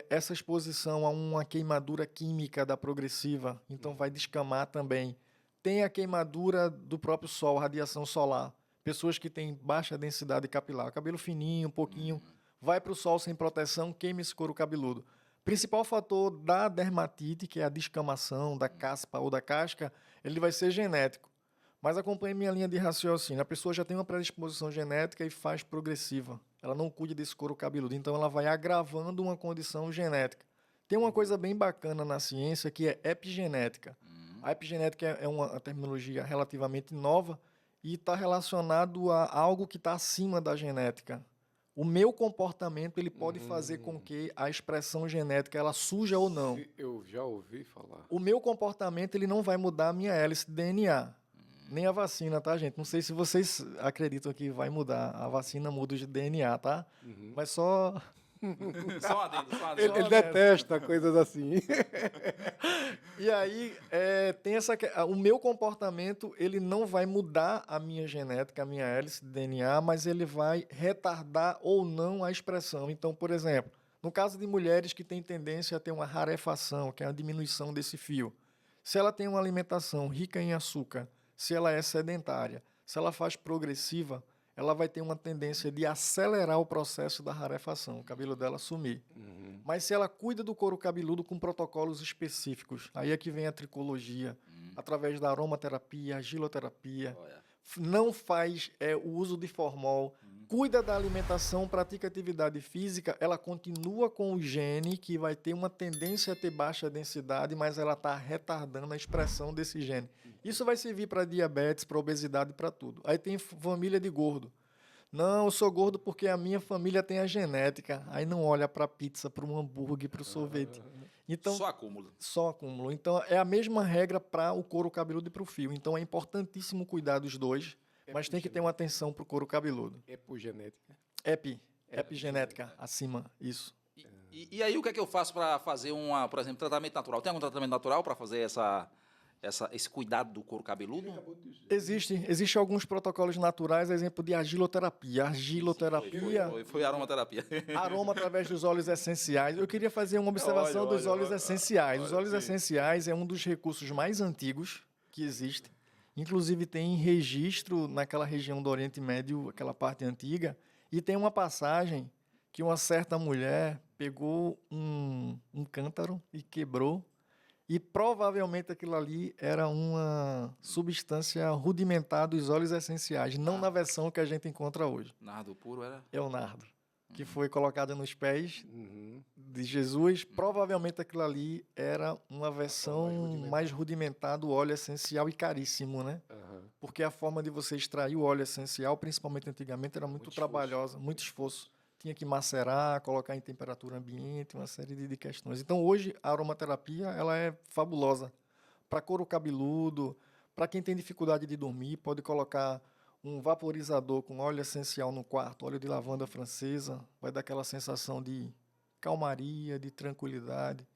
essa exposição a uma queimadura química da progressiva, então vai descamar também. Tem a queimadura do próprio sol, radiação solar. Pessoas que têm baixa densidade capilar, cabelo fininho, um pouquinho, vai para o sol sem proteção, queima esse couro cabeludo. Principal fator da dermatite, que é a descamação da caspa ou da casca, ele vai ser genético. Mas acompanhe minha linha de raciocínio. A pessoa já tem uma predisposição genética e faz progressiva. Ela não cuida desse couro cabeludo, então ela vai agravando uma condição genética. Tem uma coisa bem bacana na ciência que é epigenética. A epigenética é uma terminologia relativamente nova e está relacionado a algo que está acima da genética. O meu comportamento ele pode fazer com que a expressão genética ela surja ou não. Eu já ouvi falar. O meu comportamento ele não vai mudar a minha hélice de DNA. Nem a vacina, tá, gente? Não sei se vocês acreditam que vai mudar. A vacina muda de DNA, tá? Mas só... Só um adendo, só um adendo. Ele detesta coisas assim. E aí, tem o meu comportamento, ele não vai mudar a minha genética, a minha hélice de DNA, mas ele vai retardar ou não a expressão. Então, por exemplo, no caso de mulheres que têm tendência a ter uma rarefação, que é a diminuição desse fio, se ela tem uma alimentação rica em açúcar, se ela é sedentária, se ela faz progressiva, ela vai ter uma tendência de acelerar o processo da rarefação, o cabelo dela sumir. Mas se ela cuida do couro cabeludo com protocolos específicos, aí é que vem a tricologia, através da aromaterapia, agiloterapia, não faz o uso de formol, cuida da alimentação, pratica atividade física, ela continua com o gene que vai ter uma tendência a ter baixa densidade, mas ela está retardando a expressão desse gene. Isso vai servir para diabetes, para obesidade, para tudo. Aí tem família de gordo. Não, eu sou gordo porque a minha família tem a genética. Aí não olha para a pizza, para um hambúrguer, para o sorvete. Então, Só acúmulo. só acúmulo. Então, é a mesma regra para o couro cabeludo e para o fio. Então, é importantíssimo cuidar dos dois, mas tem que ter uma atenção para o couro cabeludo. Epigenética. Epigenética, acima, isso. E aí o que é que eu faço para fazer por exemplo, tratamento natural? Tem algum tratamento natural para fazer esse cuidado do couro cabeludo? Existem alguns protocolos naturais, exemplo de argiloterapia. Foi aromaterapia. Aroma através dos óleos essenciais. Eu queria fazer uma observação dos óleos essenciais. Os óleos essenciais é um dos recursos mais antigos que existe. Inclusive tem registro naquela região do Oriente Médio, aquela parte antiga, e tem uma passagem que uma certa mulher pegou um cântaro e quebrou E provavelmente aquilo ali era uma substância rudimentar dos óleos essenciais, não na versão que a gente encontra hoje. Nardo puro era? É o nardo, que foi colocado nos pés Uhum. de Jesus. Provavelmente aquilo ali era uma versão mais rudimentar do óleo essencial e caríssimo, né? Aham. Porque a forma de você extrair o óleo essencial, principalmente antigamente, era muito Muito trabalhosa, esforço. muito esforço. Tinha que macerar, colocar em temperatura ambiente, uma série de questões. Então, hoje, a aromaterapia ela é fabulosa. Para couro cabeludo, para quem tem dificuldade de dormir, pode colocar um vaporizador com óleo essencial no quarto, óleo de lavanda francesa, vai dar aquela sensação de calmaria, de tranquilidade.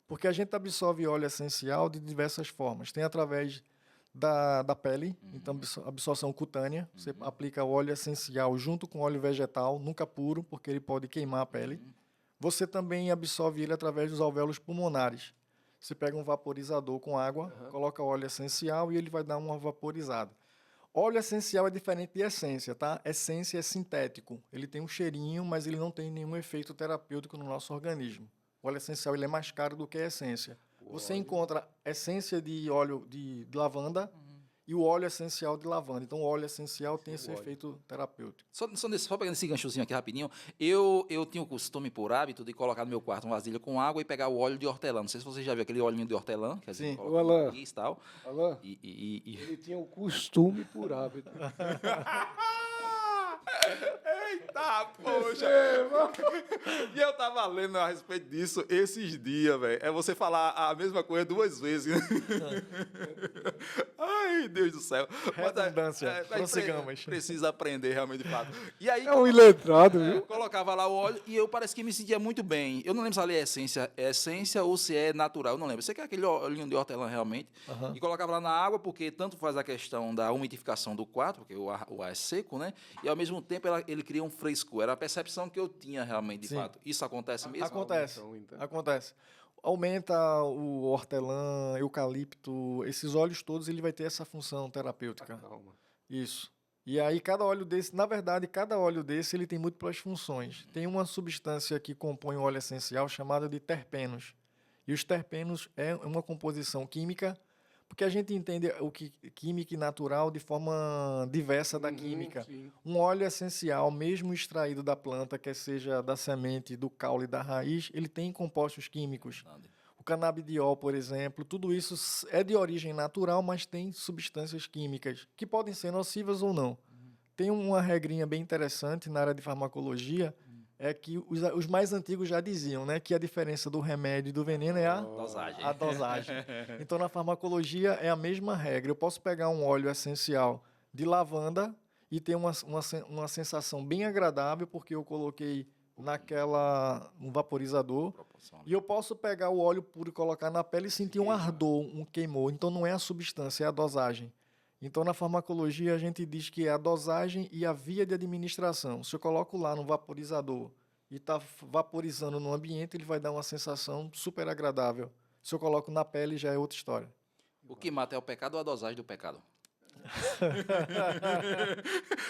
Porque a gente absorve óleo essencial de diversas formas. Tem através da pele, então absorção cutânea. Você aplica o óleo essencial junto com óleo vegetal, nunca puro, porque ele pode queimar a pele. Você também absorve ele através dos alvéolos pulmonares. Você pega um vaporizador com água, coloca óleo essencial e ele vai dar uma vaporizada. Óleo essencial é diferente de essência, tá? Essência é sintético. Ele tem um cheirinho, mas ele não tem nenhum efeito terapêutico no nosso organismo. O óleo essencial ele é mais caro do que a essência. Você encontra essência de óleo de lavanda e o óleo essencial de lavanda. Então, o óleo essencial tem esse efeito terapêutico. Só pegando esse ganchozinho aqui rapidinho, eu tinha o costume, por hábito, de colocar no meu quarto uma vasilha com água e pegar o óleo de hortelã. Não sei se você já viu aquele olhinho de hortelã, que a gente Sim. coloca O Alain. no nariz e tal. Alain, E ele tinha o costume por hábito. Eita, poxa! E eu tava lendo a respeito disso esses dias, velho. É você falar a mesma coisa duas vezes. Ai, Deus do céu. Redundância. Prossigamos. Precisa aprender realmente de fato. E aí, É um iletrado, viu? colocava lá o óleo e eu parece que me sentia muito bem. Eu não lembro se ali é essência ou se é natural, eu não lembro. Sei que é aquele olhinho de hortelã realmente. E colocava lá na água, porque tanto faz a questão da umidificação do quarto, porque o ar é seco, né? E ao mesmo tempo ele cria um frescor. Era a percepção que eu tinha realmente, de Sim. fato. Isso acontece mesmo? Acontece. Então. Acontece. Aumenta o hortelã, eucalipto, esses óleos todos, ele vai ter essa função terapêutica. Calma. Isso. E aí cada óleo desse, na verdade, cada óleo desse ele tem múltiplas funções. Tem uma substância que compõe o óleo essencial chamada de terpenos. E os terpenos é uma composição química, porque a gente entende o que química e natural de forma diversa da química. Sim. Um óleo essencial, mesmo extraído da planta, quer seja da semente, do caule e da raiz, ele tem compostos químicos. O canabidiol, por exemplo, tudo isso é de origem natural, mas tem substâncias químicas que podem ser nocivas ou não. Tem uma regrinha bem interessante na área de farmacologia, é que os mais antigos já diziam, né, que a diferença do remédio e do veneno é a Dosagem. a dosagem. Então, na farmacologia, é a mesma regra. Eu posso pegar um óleo essencial de lavanda e ter uma sensação bem agradável, porque eu coloquei um vaporizador. E eu posso pegar o óleo puro e colocar na pele e sentir um ardor, um queimor. Então, não é a substância, é a dosagem. Então, na farmacologia, a gente diz que é a dosagem e a via de administração. Se eu coloco lá no vaporizador e está vaporizando no ambiente, ele vai dar uma sensação super agradável. Se eu coloco na pele, já é outra história. O que mata é o pecado ou a dosagem do pecado?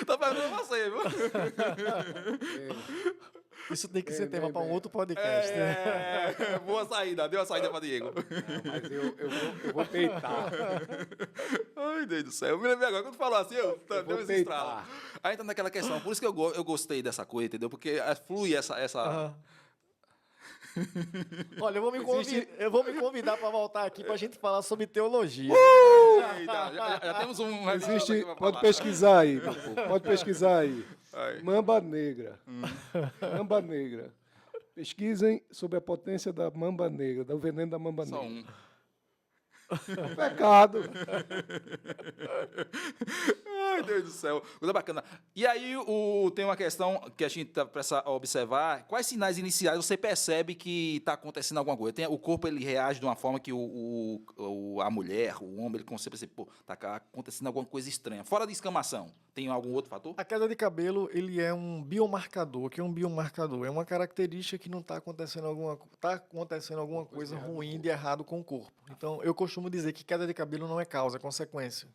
Tô perguntando a você, viu? Isso tem que ser tema para um outro podcast. Boa saída, deu a saída pra Diego. Mas eu vou peitar. Ai, Deus do céu. Eu me lembrei agora, quando tu falou assim, eu vou deu esse peitar. estralo. Aí entra naquela questão, por isso que eu gostei dessa coisa, entendeu? Porque flui essa... Aham. Olha, eu vou me convidar para voltar aqui para a gente falar sobre teologia. Eita, já temos um... Existe, pra pode falar. pesquisar aí, meu povo, pode pesquisar aí. Aí. Mamba negra. Mamba negra. Pesquisem sobre a potência da mamba negra, do veneno da mamba Só negra. um. Pecado. Ai, Deus do céu. Coisa bacana. E aí tem uma questão que a gente precisa observar. Quais sinais iniciais você percebe que está acontecendo alguma coisa? O corpo ele reage de uma forma que a mulher, o homem, ele consegue perceber, pô, está acontecendo alguma coisa estranha. Fora de escamação, tem algum outro fator? A queda de cabelo, ele é um biomarcador. O que é um biomarcador? É uma característica que não está acontecendo alguma coisa ruim de errado com o corpo. Então, eu costumo dizer que queda de cabelo não é causa, é consequência.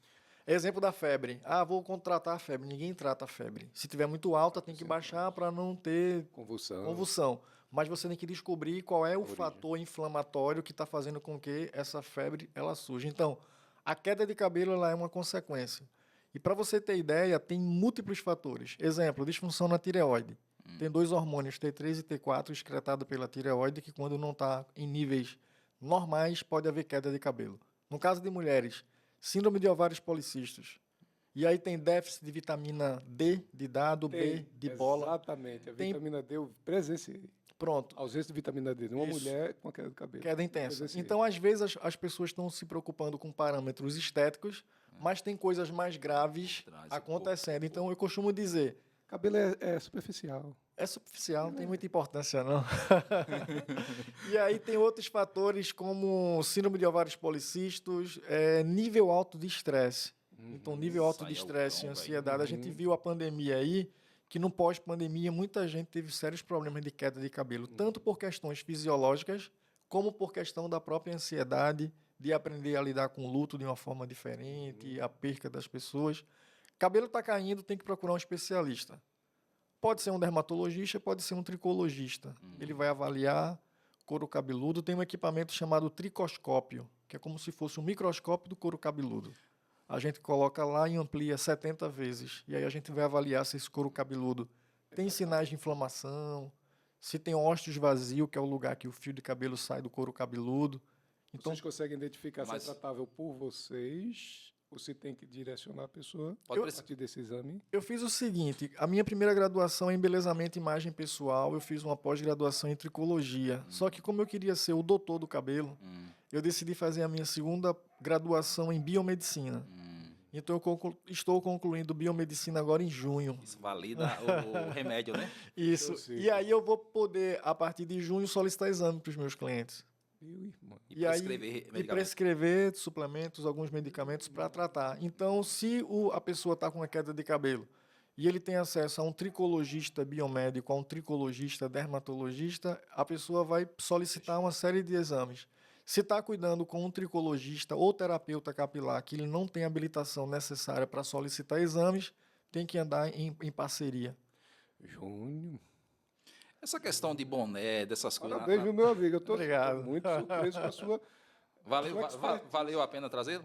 Exemplo da febre. Vou contratar a febre. Ninguém trata a febre. Se tiver muito alta, tem que baixar para não ter Convulsão. convulsão. mas você tem que descobrir qual é o origem. fator inflamatório que está fazendo com que essa febre ela surja. Então, a queda de cabelo ela é uma consequência. E para você ter ideia, tem múltiplos fatores. Exemplo, disfunção na tireoide. Tem 2 hormônios, T3 e T4, excretados pela tireoide, que quando não está em níveis normais, pode haver queda de cabelo. No caso de mulheres, síndrome de ovários policísticos. E aí tem déficit de vitamina D, de dado, B, de bola. Exatamente. A Tem- vitamina D eu presenciei. Pronto, Ausência de vitamina D numa Isso. mulher com a queda de cabelo. queda intensa. Presenciei. Então, às vezes, as pessoas estão se preocupando com parâmetros estéticos, mas tem coisas mais graves Traz um acontecendo. Então, eu costumo dizer, Cabelo é superficial. é superficial, não tem muita importância, não. E aí tem outros fatores como síndrome de ovários policísticos, nível alto de estresse. Então, nível alto Isso de aí é o estresse e cão, ansiedade. A gente viu a pandemia aí, que no pós-pandemia muita gente teve sérios problemas de queda de cabelo, tanto por questões fisiológicas, como por questão da própria ansiedade, de aprender a lidar com o luto de uma forma diferente, a perca das pessoas. Cabelo está caindo, tem que procurar um especialista. Pode ser um dermatologista, pode ser um tricologista. Ele vai avaliar couro cabeludo. Tem um equipamento chamado tricoscópio, que é como se fosse um microscópio do couro cabeludo. A gente coloca lá e amplia 70 vezes. E aí a gente vai avaliar se esse couro cabeludo tem sinais de inflamação, se tem ósteos vazio, que é o lugar que o fio de cabelo sai do couro cabeludo. Então, Vocês conseguem identificar Mas- se é tratável por vocês ou se tem que direcionar a pessoa Pode a preci- partir desse exame? eu fiz o seguinte, a minha primeira graduação é em embelezamento e imagem pessoal, eu fiz uma pós-graduação em tricologia. Só que como eu queria ser o doutor do cabelo, eu decidi fazer a minha segunda graduação em biomedicina. Então eu estou concluindo biomedicina agora em junho. Isso valida o remédio, né? Isso. Eu sei. E aí eu vou poder, a partir de junho, solicitar exame para os meus clientes. Meu irmão. E aí, prescrever e medicamentos. prescrever suplementos, alguns medicamentos para tratar. Então, se a pessoa está com uma queda de cabelo e ele tem acesso a um tricologista biomédico, a um tricologista dermatologista, a pessoa vai solicitar uma série de exames. Se está cuidando com um tricologista ou terapeuta capilar que ele não tem habilitação necessária para solicitar exames, tem que andar em parceria. Júnior. Essa questão de boné, dessas coisas. Parabéns, viu, meu amigo. Eu estou Obrigado. muito surpreso com a sua. Valeu a pena trazer?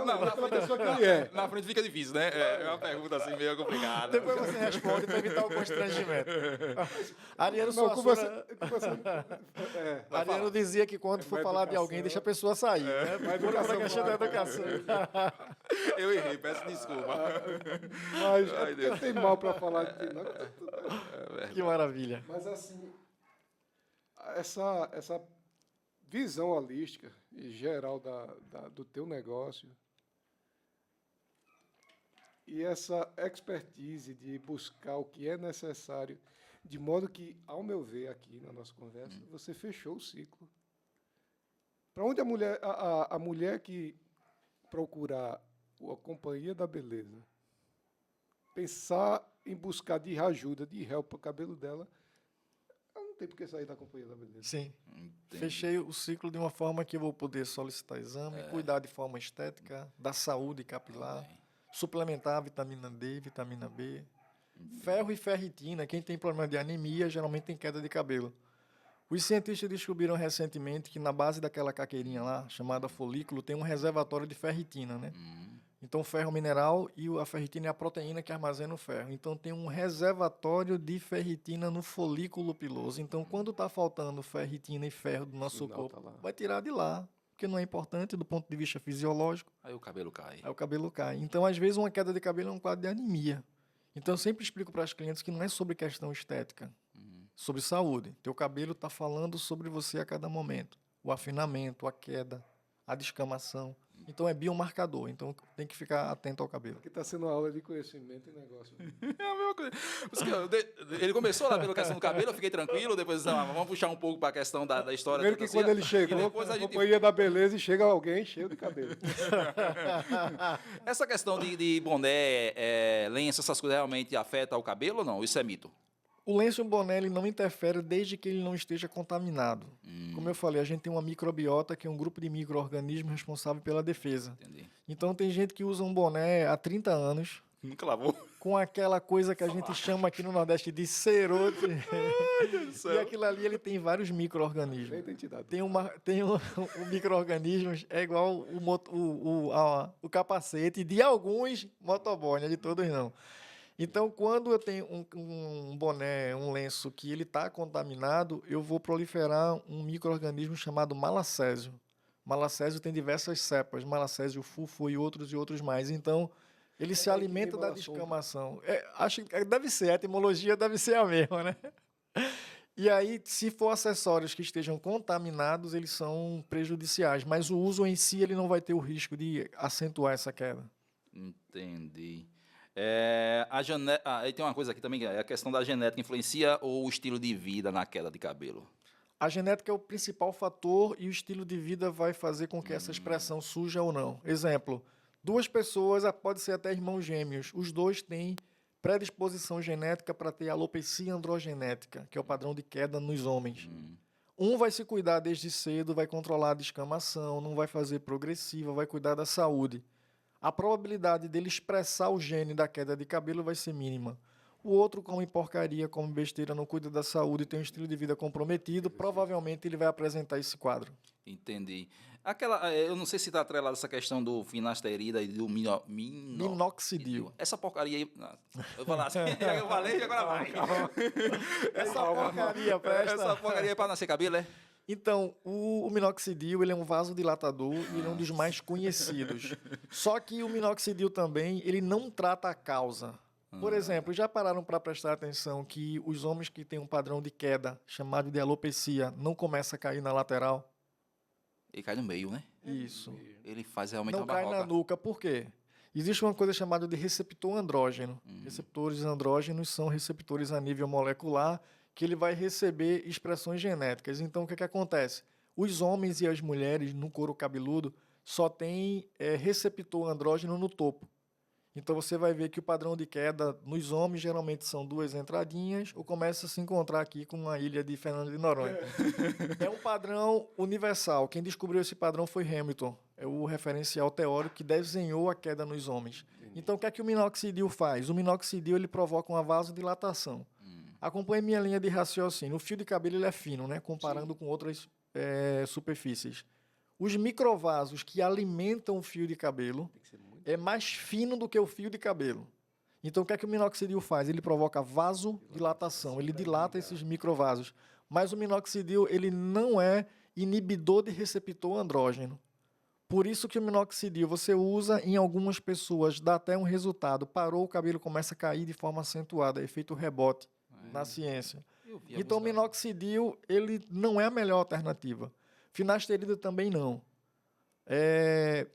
Não, aquela pessoa que ele é. Na frente fica difícil, né? É uma pergunta assim meio complicada. Depois você responde para evitar o constrangimento. Ariano Não, com você. Suassuna, Com você Ariano dizia que quando for mais falar de educação. alguém, deixa a pessoa sair. Né? mais Por essa educação questão da básica. educação. Eu errei, peço desculpa. mas Ai, é Deus. porque tem mal para falar de ti, não. Que maravilha. Mas assim, essa visão holística e geral do teu negócio e essa expertise de buscar o que é necessário, de modo que, ao meu ver aqui na nossa conversa, você fechou o ciclo. Para onde a mulher que procurar a companhia da beleza, pensar em buscar de ajuda, de help para o cabelo dela, ela não tem por que sair da companhia da beleza. Sim. Fechei o ciclo de uma forma que eu vou poder solicitar exame, cuidar de forma estética, da saúde capilar, suplementar vitamina D, vitamina B, ferro e ferritina. Quem tem problema de anemia geralmente tem queda de cabelo. Os cientistas descobriram recentemente que na base daquela caqueirinha lá, chamada folículo, tem um reservatório de ferritina, né? Então, o ferro mineral e a ferritina é a proteína que armazena o ferro. Então, tem um reservatório de ferritina no folículo piloso. Então, quando está faltando ferritina e ferro do nosso Sinal corpo, tá lá. vai tirar de lá, porque não é importante do ponto de vista fisiológico. Aí o cabelo cai. Aí o cabelo cai. Então, às vezes, uma queda de cabelo é um quadro de anemia. Então, eu sempre explico para as clientes que não é sobre questão estética, sobre saúde. Teu cabelo está falando sobre você a cada momento. O afinamento, a queda, a descamação. Então, é biomarcador. Então, tem que ficar atento ao cabelo. Aqui está sendo uma aula de conhecimento e negócio. É a mesma coisa. Ele começou lá pela questão do cabelo, eu fiquei tranquilo. Depois, não, vamos puxar um pouco para a questão da história. Primeiro da que quando ele chegou, e depois a a gente... companhia da beleza, e chega alguém cheio de cabelo. Essa questão de boné, lenço, essas coisas realmente afeta o cabelo ou não? Isso é mito? O lenço e o boné ele não interfere desde que ele não esteja contaminado. Como eu falei, a gente tem uma microbiota, que é um grupo de micro-organismos responsável pela defesa. Entendi. Então, tem gente que usa um boné há 30 anos, Nunca lavou? com aquela coisa que a gente chama aqui no Nordeste de cerote. E aquilo ali ele tem vários É a micro-organismos. identidade. Tem um micro-organismos, é igual o capacete de alguns motoboys, né? De todos não. Então, quando eu tenho um boné, um lenço que ele está contaminado, eu vou proliferar um micro-organismo chamado malacésio. Malacésio tem diversas cepas, malacésio, fufo e outros mais. Então, ele se daí que alimenta vem da o assunto. descamação. Acho que deve ser, a etimologia deve ser a mesma, né? E aí, se for acessórios que estejam contaminados, eles são prejudiciais. Mas o uso em si, ele não vai ter o risco de acentuar essa queda. Entendi. Aí tem uma coisa aqui também, que é a questão da genética. Influencia ou o estilo de vida na queda de cabelo? A genética é o principal fator e o estilo de vida vai fazer com que essa expressão surja ou não. Exemplo, 2 pessoas, pode ser até irmãos gêmeos, os 2 têm predisposição genética para ter alopecia androgenética, que é o padrão de queda nos homens. Um vai se cuidar desde cedo, vai controlar a descamação, não vai fazer progressiva, vai cuidar da saúde. A probabilidade dele expressar o gene da queda de cabelo vai ser mínima. O outro come porcaria, come besteira, não cuida da saúde, tem um estilo de vida comprometido, provavelmente ele vai apresentar esse quadro. Entendi. Eu não sei se está atrelado essa questão do finasterida e do Minoxidil. Essa porcaria aí. Eu vou falar assim, eu falei e agora vai. Essa porcaria presta. Essa porcaria é para nascer cabelo, é? Então, o minoxidil ele é um vasodilatador e ele é um dos mais conhecidos. Só que o minoxidil também ele não trata a causa. Por exemplo, já pararam para prestar atenção que os homens que têm um padrão de queda, chamado de alopecia, não começa a cair na lateral? Ele cai no meio, né? Isso. Ele faz realmente Não uma cai na barroca. nuca. Por quê? Existe uma coisa chamada de receptor andrógeno. Receptores andrógenos são receptores a nível molecular que ele vai receber expressões genéticas. Então, o que acontece? Os homens e as mulheres no couro cabeludo só têm receptor andrógeno no topo. Então, você vai ver que o padrão de queda nos homens geralmente são 2 entradinhas ou começa a se encontrar aqui com uma ilha de Fernando de Noronha. É um padrão universal. Quem descobriu esse padrão foi Hamilton. É o referencial teórico que desenhou a queda nos homens. Então, o que é que o minoxidil faz? O minoxidil ele provoca uma vasodilatação. Acompanhe minha linha de raciocínio. O fio de cabelo ele é fino, né? Comparando com outras superfícies. Os microvasos que alimentam o fio de cabelo é mais fino do que o fio de cabelo. Então, o que é que o minoxidil faz? Ele provoca vasodilatação, ele dilata esses microvasos. Mas o minoxidil ele não é inibidor de receptor andrógeno. Por isso que o minoxidil você usa em algumas pessoas, dá até um resultado. Parou, o cabelo começa a cair de forma acentuada, efeito rebote na ciência. Então, o minoxidil ele não é a melhor alternativa. Finasterida também não.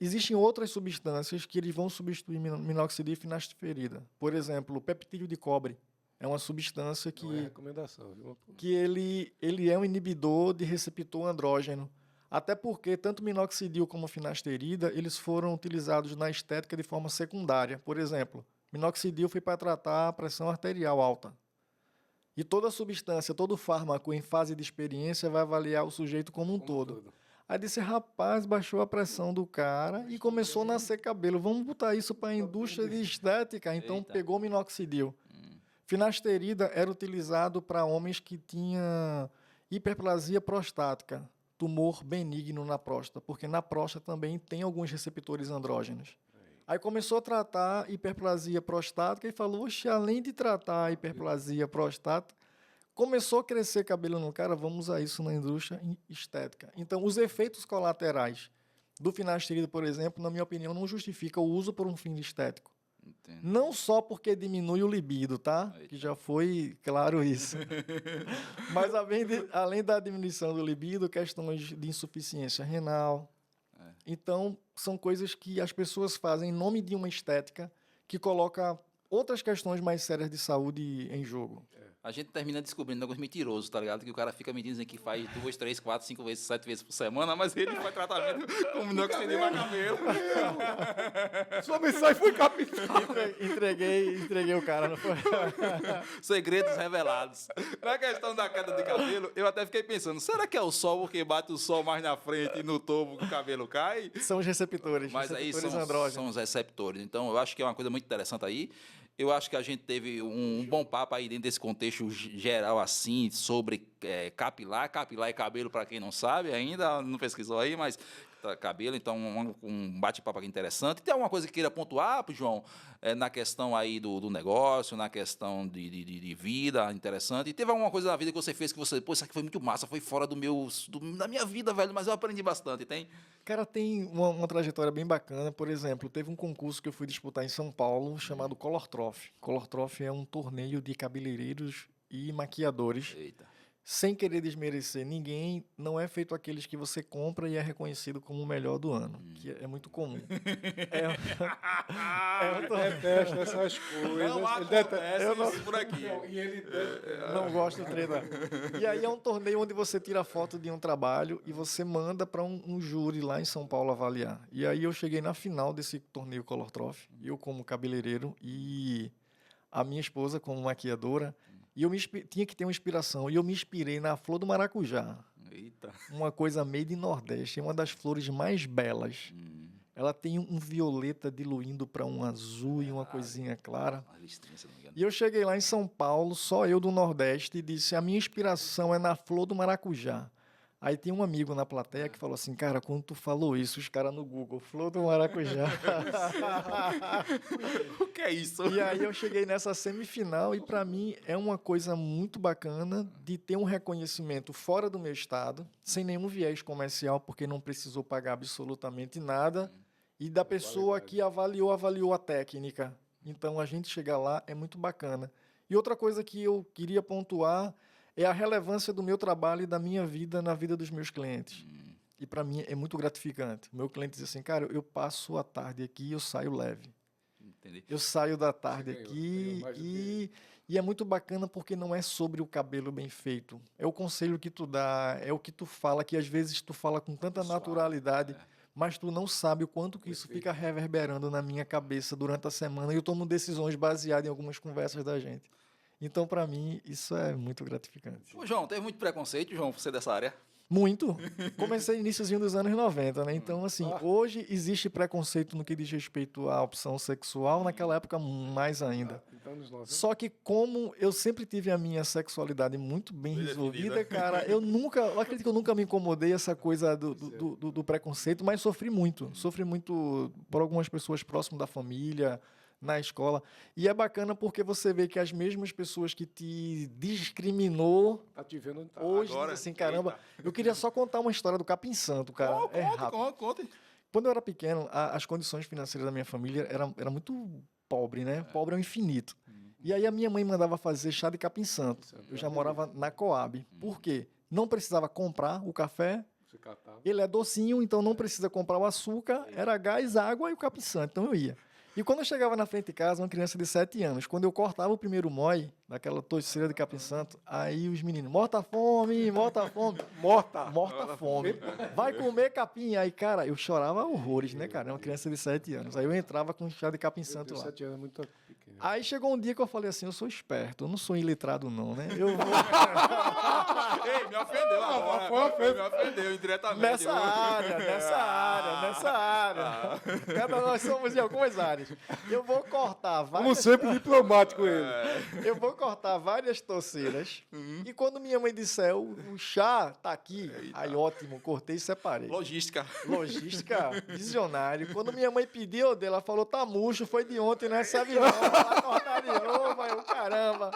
Existem outras substâncias que eles vão substituir minoxidil e finasterida. Por exemplo, o peptídeo de cobre é uma substância Não é recomendação, viu? que ele é um inibidor de receptor andrógeno. Até porque tanto minoxidil como finasterida eles foram utilizados na estética de forma secundária. Por exemplo, minoxidil foi para tratar a pressão arterial alta. E toda substância, todo fármaco em fase de experiência vai avaliar o sujeito como um todo. Aí disse, rapaz, baixou a pressão do cara e começou a nascer cabelo. Vamos botar isso para a indústria de estética. Então, Eita. pegou minoxidil. Finasterida era utilizado para homens que tinham hiperplasia prostática, tumor benigno na próstata, porque na próstata também tem alguns receptores andrógenos. Aí começou a tratar hiperplasia prostática e falou, oxe, além de tratar a hiperplasia prostática, começou a crescer cabelo no cara, vamos usar isso na indústria estética. Então, os efeitos colaterais do finasterida, por exemplo, na minha opinião, não justifica o uso por um fim estético. Entendo. Não só porque diminui o libido, tá? Que já foi claro isso. Mas além da diminuição do libido, questões de insuficiência renal. Então, são coisas que as pessoas fazem em nome de uma estética que coloca outras questões mais sérias de saúde em jogo. A gente termina descobrindo alguns mentirosos, tá ligado? Que o cara fica me dizendo que faz 2, 3, 4, 5 vezes, 7 vezes por semana, mas ele faz tratamento com minoxidil para cabelo. Sua mensagem foi capital. Entreguei o cara, não foi? Segredos revelados. Na questão da queda de cabelo, eu até fiquei pensando, será que é o sol porque bate o sol mais na frente e no topo que o cabelo cai? São os receptores, Mas aí receptores são andrógenos. os receptores. Então, eu acho que é uma coisa muito interessante aí. Eu acho que a gente teve um bom papo aí dentro desse contexto geral, assim, sobre capilar. Capilar é cabelo, para quem não sabe ainda, não pesquisou aí, mas cabelo, então um bate-papo aqui interessante. Tem alguma coisa que queira pontuar, João, na questão aí do negócio, na questão de vida interessante? E teve alguma coisa na vida que você fez que você, pô, isso aqui foi muito massa, foi fora da minha vida, velho, mas eu aprendi bastante, tem? Cara, tem uma trajetória bem bacana. Por exemplo, teve um concurso que eu fui disputar em São Paulo chamado Color Trophy. Color Trophy é um torneio de cabeleireiros e maquiadores. Eita. Sem querer desmerecer ninguém, não é feito aqueles que você compra e é reconhecido como o melhor do ano, que é muito comum. Detesta essas coisas. Não Ele detesta. acontece isso por aqui. E ele Não gosto de treinar. E aí é um torneio onde você tira foto de um trabalho e você manda para um júri lá em São Paulo avaliar. E aí eu cheguei na final desse torneio Color Trophy, eu como cabeleireiro e a minha esposa como maquiadora. E eu tinha que ter uma inspiração. E eu me inspirei na flor do maracujá. Eita. Uma coisa made in Nordeste. É uma das flores mais belas. Ela tem um violeta diluindo para um azul e uma coisinha clara. Uma listrinha, se não me engano. E eu cheguei lá em São Paulo, só eu do Nordeste, e disse, a minha inspiração é na flor do maracujá. Aí tem um amigo na plateia que falou assim, cara, quando tu falou isso, os caras no Google, flor do maracujá. O que é isso? E aí eu cheguei nessa semifinal e para mim é uma coisa muito bacana de ter um reconhecimento fora do meu estado, sem nenhum viés comercial, porque não precisou pagar absolutamente nada, e da pessoa que avaliou a técnica. Então a gente chegar lá é muito bacana. E outra coisa que eu queria pontuar é a relevância do meu trabalho e da minha vida na vida dos meus clientes. E para mim é muito gratificante. O meu cliente diz assim, cara, eu passo a tarde aqui e eu saio leve. Entendi. Eu saio da tarde Ganhou aqui mais do e é muito bacana porque não é sobre o cabelo bem feito. É o conselho que tu dá, é o que tu fala, que às vezes tu fala com tanta naturalidade, mas tu não sabe o quanto que isso fica reverberando na minha cabeça durante a semana e eu tomo decisões baseadas em algumas conversas da gente. Então, para mim, isso é muito gratificante. Ô, João, teve muito preconceito, João, por ser dessa área? Muito. Comecei no iníciozinho dos anos 90, né? Então, assim, hoje existe preconceito no que diz respeito à opção sexual, naquela época mais ainda. Então, nos 90. Só que como eu sempre tive a minha sexualidade muito bem resolvida, cara, eu acredito que eu nunca me incomodei essa coisa do preconceito, mas sofri muito. Sofri muito por algumas pessoas próximas da família, na escola. E é bacana porque você vê que as mesmas pessoas que te discriminou Tá te vendo onde tá. hoje Agora, dizem assim, caramba, eu queria só contar uma história do Capim Santo, cara. É rápido. Conte. Quando eu era pequeno, as condições financeiras da minha família era muito pobre, né? Pobre ao infinito. E aí a minha mãe mandava fazer chá de capim santo. Eu já morava na Coab. Por quê? Não precisava comprar o café, Você catava. ele é docinho, então não precisa comprar o açúcar, era gás, água e o capim santo. Então eu ia. E quando eu chegava na frente de casa, uma criança de 7 anos, quando eu cortava o primeiro mói, daquela toceira de capim santo, aí os meninos, morta a fome, morta fome. Morta fome. Vai comer capim. Aí, cara, eu chorava horrores, né, cara? Uma criança de 7 anos. Aí eu entrava com um chá de capim santo lá. 7 anos é muito pequeno. Aí chegou um dia que eu falei assim, eu sou esperto, eu não sou iletrado não, né? Eu vou Ei, me ofendeu agora. Me ofendeu indiretamente. nessa área. Cada nós somos em algumas áreas. Eu vou cortar Como várias, sempre, diplomático ele. eu vou cortar várias torceiras. E quando minha mãe disser, o chá tá aqui, aí ótimo, cortei e separei. Logística. Logística, visionário. Quando minha mãe pediu dele, ela falou, tá murcho, foi de ontem, não recebe não. Vai cortar de novo, aí eu, caramba.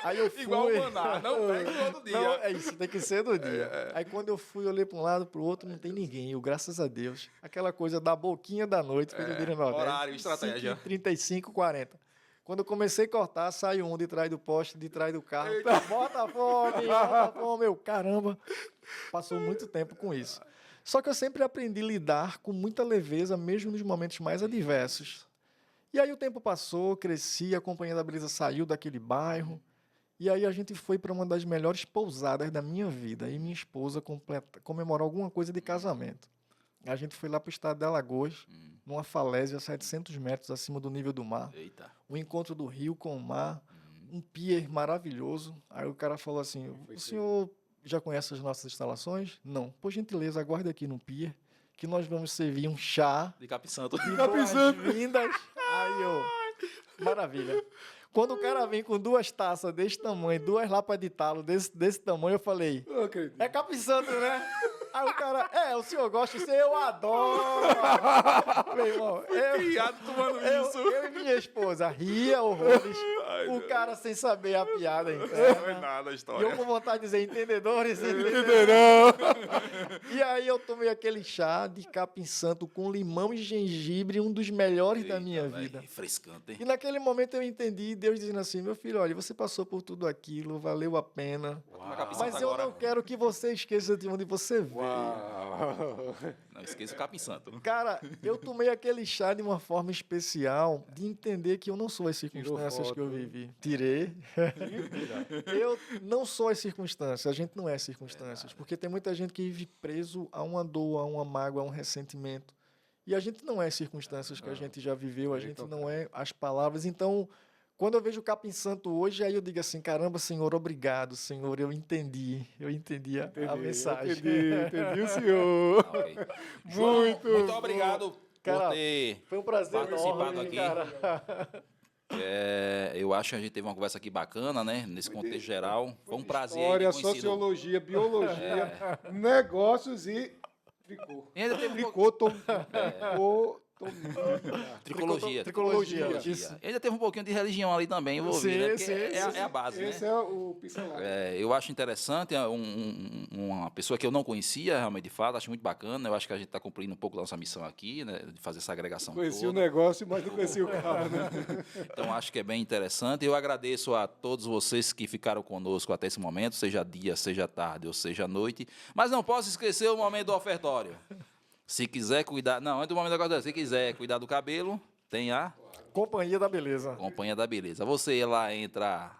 Aí eu fui... Igual o maná, não pega todo dia. Não, é isso, tem que ser do dia. Aí quando eu fui, olhei para um lado, para o outro, não tem ninguém. Eu, graças a Deus, aquela coisa da boquinha da noite, que eu diria no Nordeste. horário, estratégia. 35, 40. Quando eu comecei a cortar, saiu um de trás do poste, de trás do carro. Bota fome, eu, caramba. Passou muito tempo com isso. Só que eu sempre aprendi a lidar com muita leveza, mesmo nos momentos mais adversos. E aí o tempo passou, cresci, a Companhia da Beleza saiu daquele bairro. E aí a gente foi para uma das melhores pousadas da minha vida. E minha esposa comemorou alguma coisa de casamento. A gente foi lá para o estado de Alagoas, numa falésia a 700 metros acima do nível do mar. Eita. O encontro do rio com o mar, um pier maravilhoso. Aí o cara falou assim, o senhor já conhece as nossas instalações? Não. Por gentileza, aguarde aqui no pier, que nós vamos servir um chá De Capim Santo. de boas-vindas. Aí eu... Maravilha. Quando o cara vem com 2 taças desse tamanho, 2 lapas de talo desse tamanho, eu falei, Não acredito. é Capim Santo, né? Aí o cara, o senhor gosta disso? Eu adoro! Meu irmão, Criado tomando isso. eu e minha esposa ria horrores, Ai, o Deus. cara sem saber a piada Não é interna. nada a E eu história. com vontade de dizer, entendedores, E aí eu tomei aquele chá de capim santo com limão e gengibre, um dos melhores da minha Eita, vida. véi, frescante, hein? E naquele momento eu entendi Deus dizendo assim, meu filho, olha, você passou por tudo aquilo, valeu a pena. Tomar capim Mas santo eu agora. não quero que você esqueça de onde você veio. Uau. Não esqueça o capim santo. Cara, eu tomei aquele chá de uma forma especial de entender que eu não sou as circunstâncias foto. que eu vivi. Tirei. Eu não sou as circunstâncias, a gente não é circunstâncias. Porque tem muita gente que vive preso a uma dor, a uma mágoa, a um ressentimento. E a gente não é circunstâncias que a gente já viveu, a gente não é as palavras. Então, quando eu vejo o Capim Santo hoje, aí eu digo assim, caramba, Senhor, obrigado, Senhor, eu entendi a mensagem. Entendi o senhor. Ok. João, muito bom. obrigado Cara, por ter Foi um prazer participado enorme, aqui. cara. Eu acho que a gente teve uma conversa aqui bacana, né? Nesse contexto geral. Foi um prazer. História, ter conhecido- sociologia, biologia, negócios e tricô. E ainda teve um Tricô, Tricologia. Tricologia, isso. Ainda teve um pouquinho de religião ali também envolvido, né? Porque Sim, é a base, Esse né? é o pincelado. Eu acho interessante, uma pessoa que eu não conhecia, realmente, de fato, acho muito bacana. Eu acho que a gente está cumprindo um pouco da nossa missão aqui, né? De fazer essa agregação Conheci o toda. negócio, mas não conheci o cara, né? Então, acho que é bem interessante. Eu agradeço a todos vocês que ficaram conosco até esse momento, seja dia, seja tarde ou seja noite. Mas não posso esquecer o momento do ofertório. Se quiser cuidar... Não, antes do momento do ofertório. Se quiser cuidar do cabelo, tem a Companhia da beleza. Companhia da Beleza. Você lá entra...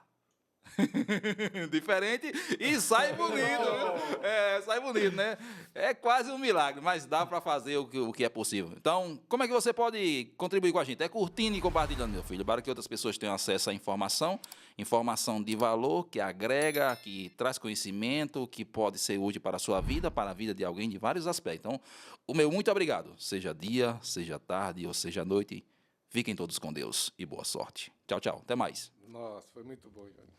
diferente e sai bonito, viu? Sai bonito, né? É quase um milagre, mas dá para fazer o que é possível. Então, como é que você pode contribuir com a gente? É curtindo e compartilhando, meu filho, para que outras pessoas tenham acesso à informação de valor, que agrega, que traz conhecimento, que pode ser útil para a sua vida, para a vida de alguém, de vários aspectos. Então, o meu muito obrigado. Seja dia, seja tarde ou seja noite, fiquem todos com Deus e boa sorte. Tchau, tchau. Até mais. Nossa, foi muito bom, Ivan.